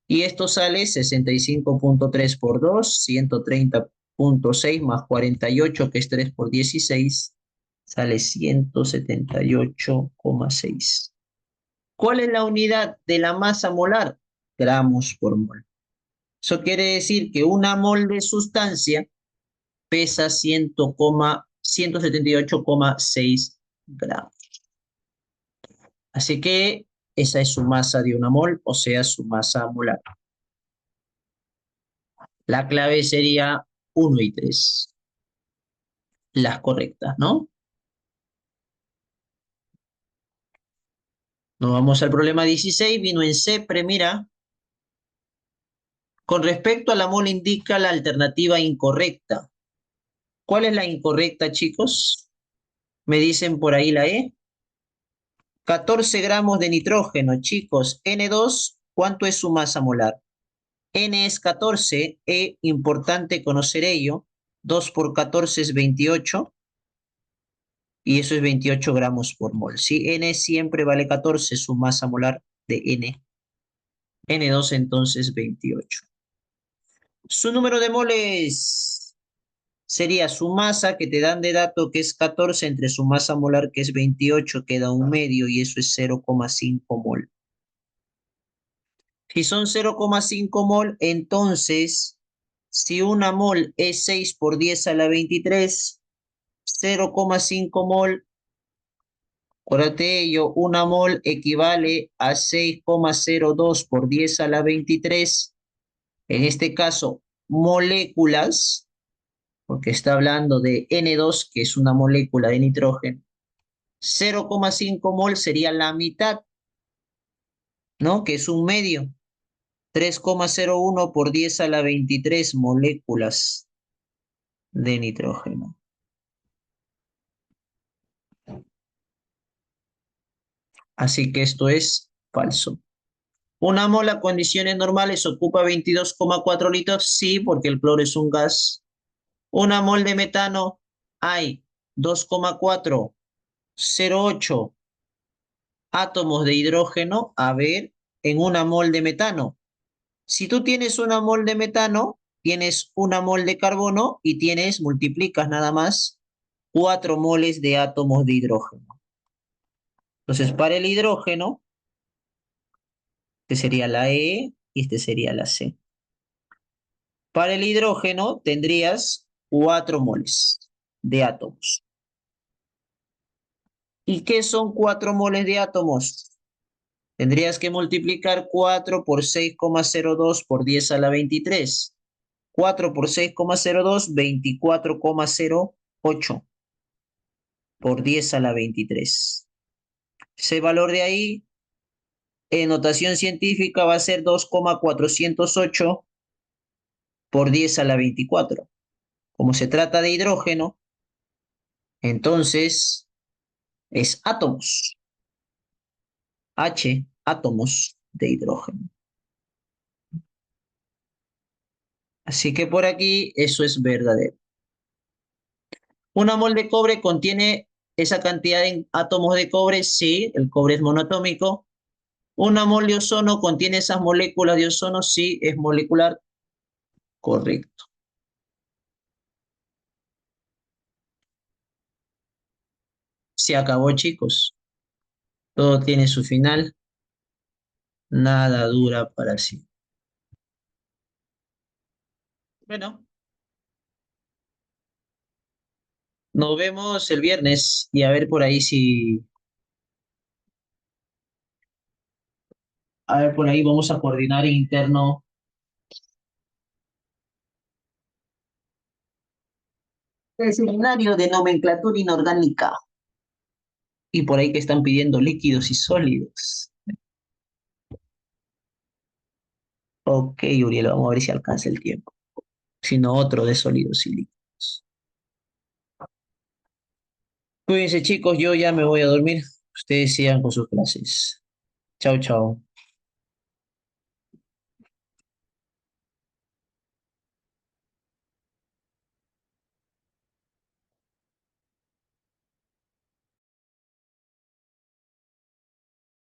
Y esto sale 65,3 por 2, 130,6 más 48, que es 3 por 16, sale 178,6. ¿Cuál es la unidad de la masa molar? Gramos por mol. Eso quiere decir que una mol de sustancia pesa 178,6 gramos. Así que esa es su masa de una mol, o sea, su masa molar. La clave sería 1 y 3, las correctas, ¿no? Nos vamos al problema 16, vino en C, mira. Con respecto a la mol indica la alternativa incorrecta. ¿Cuál es la incorrecta, chicos? Me dicen por ahí la E. 14 gramos de nitrógeno, chicos. N2, ¿cuánto es su masa molar? N es 14, E, importante conocer ello. 2 por 14 es 28 y eso es 28 gramos por mol. ¿Sí? N siempre vale 14, su masa molar de N. N2 entonces 28. Su número de moles sería su masa que te dan de dato que es 14 entre su masa molar que es 28, queda un medio y eso es 0,5 mol. Si son 0,5 mol, entonces si una mol es 6 por 10 a la 23, 0,5 mol, acuérdate ello, una mol equivale a 6,02 por 10 a la 23, en este caso moléculas, porque está hablando de N2, que es una molécula de nitrógeno. 0,5 mol sería la mitad, ¿no? Que es un medio. 3,01 por 10 a la 23 moléculas de nitrógeno. Así que esto es falso. ¿Una mol a condiciones normales ocupa 22,4 litros? Sí, porque el cloro es un gas. Una mol de metano hay 2,408 átomos de hidrógeno. A ver, en una mol de metano. Si tú tienes una mol de metano, tienes una mol de carbono y tienes, multiplicas nada más, 4 moles de átomos de hidrógeno. Entonces, para el hidrógeno, este sería la E y este sería la C. Para el hidrógeno tendrías 4 moles de átomos. ¿Y qué son 4 moles de átomos? Tendrías que multiplicar 4 por 6,02 por 10 a la 23. 4 por 6,02, 24,08 por 10 a la 23. Ese valor de ahí, en notación científica, va a ser 2,408 por 10 a la 24. Como se trata de hidrógeno, entonces es átomos. H, átomos de hidrógeno. Así que por aquí eso es verdadero. Una mol de cobre contiene esa cantidad de átomos de cobre, sí, el cobre es monoatómico. Una mol de ozono contiene esas moléculas de ozono, sí, es molecular, correcto. Se acabó, chicos. Todo tiene su final. Nada dura para siempre. Bueno, nos vemos el viernes y a ver por ahí si, a ver por ahí vamos a coordinar interno el seminario de nomenclatura inorgánica. Y por ahí que están pidiendo líquidos y sólidos. Ok, Uriel, vamos a ver si alcanza el tiempo. Si no, otro de sólidos y líquidos. Cuídense, chicos, yo ya me voy a dormir. Ustedes sigan con sus clases. Chao, chao.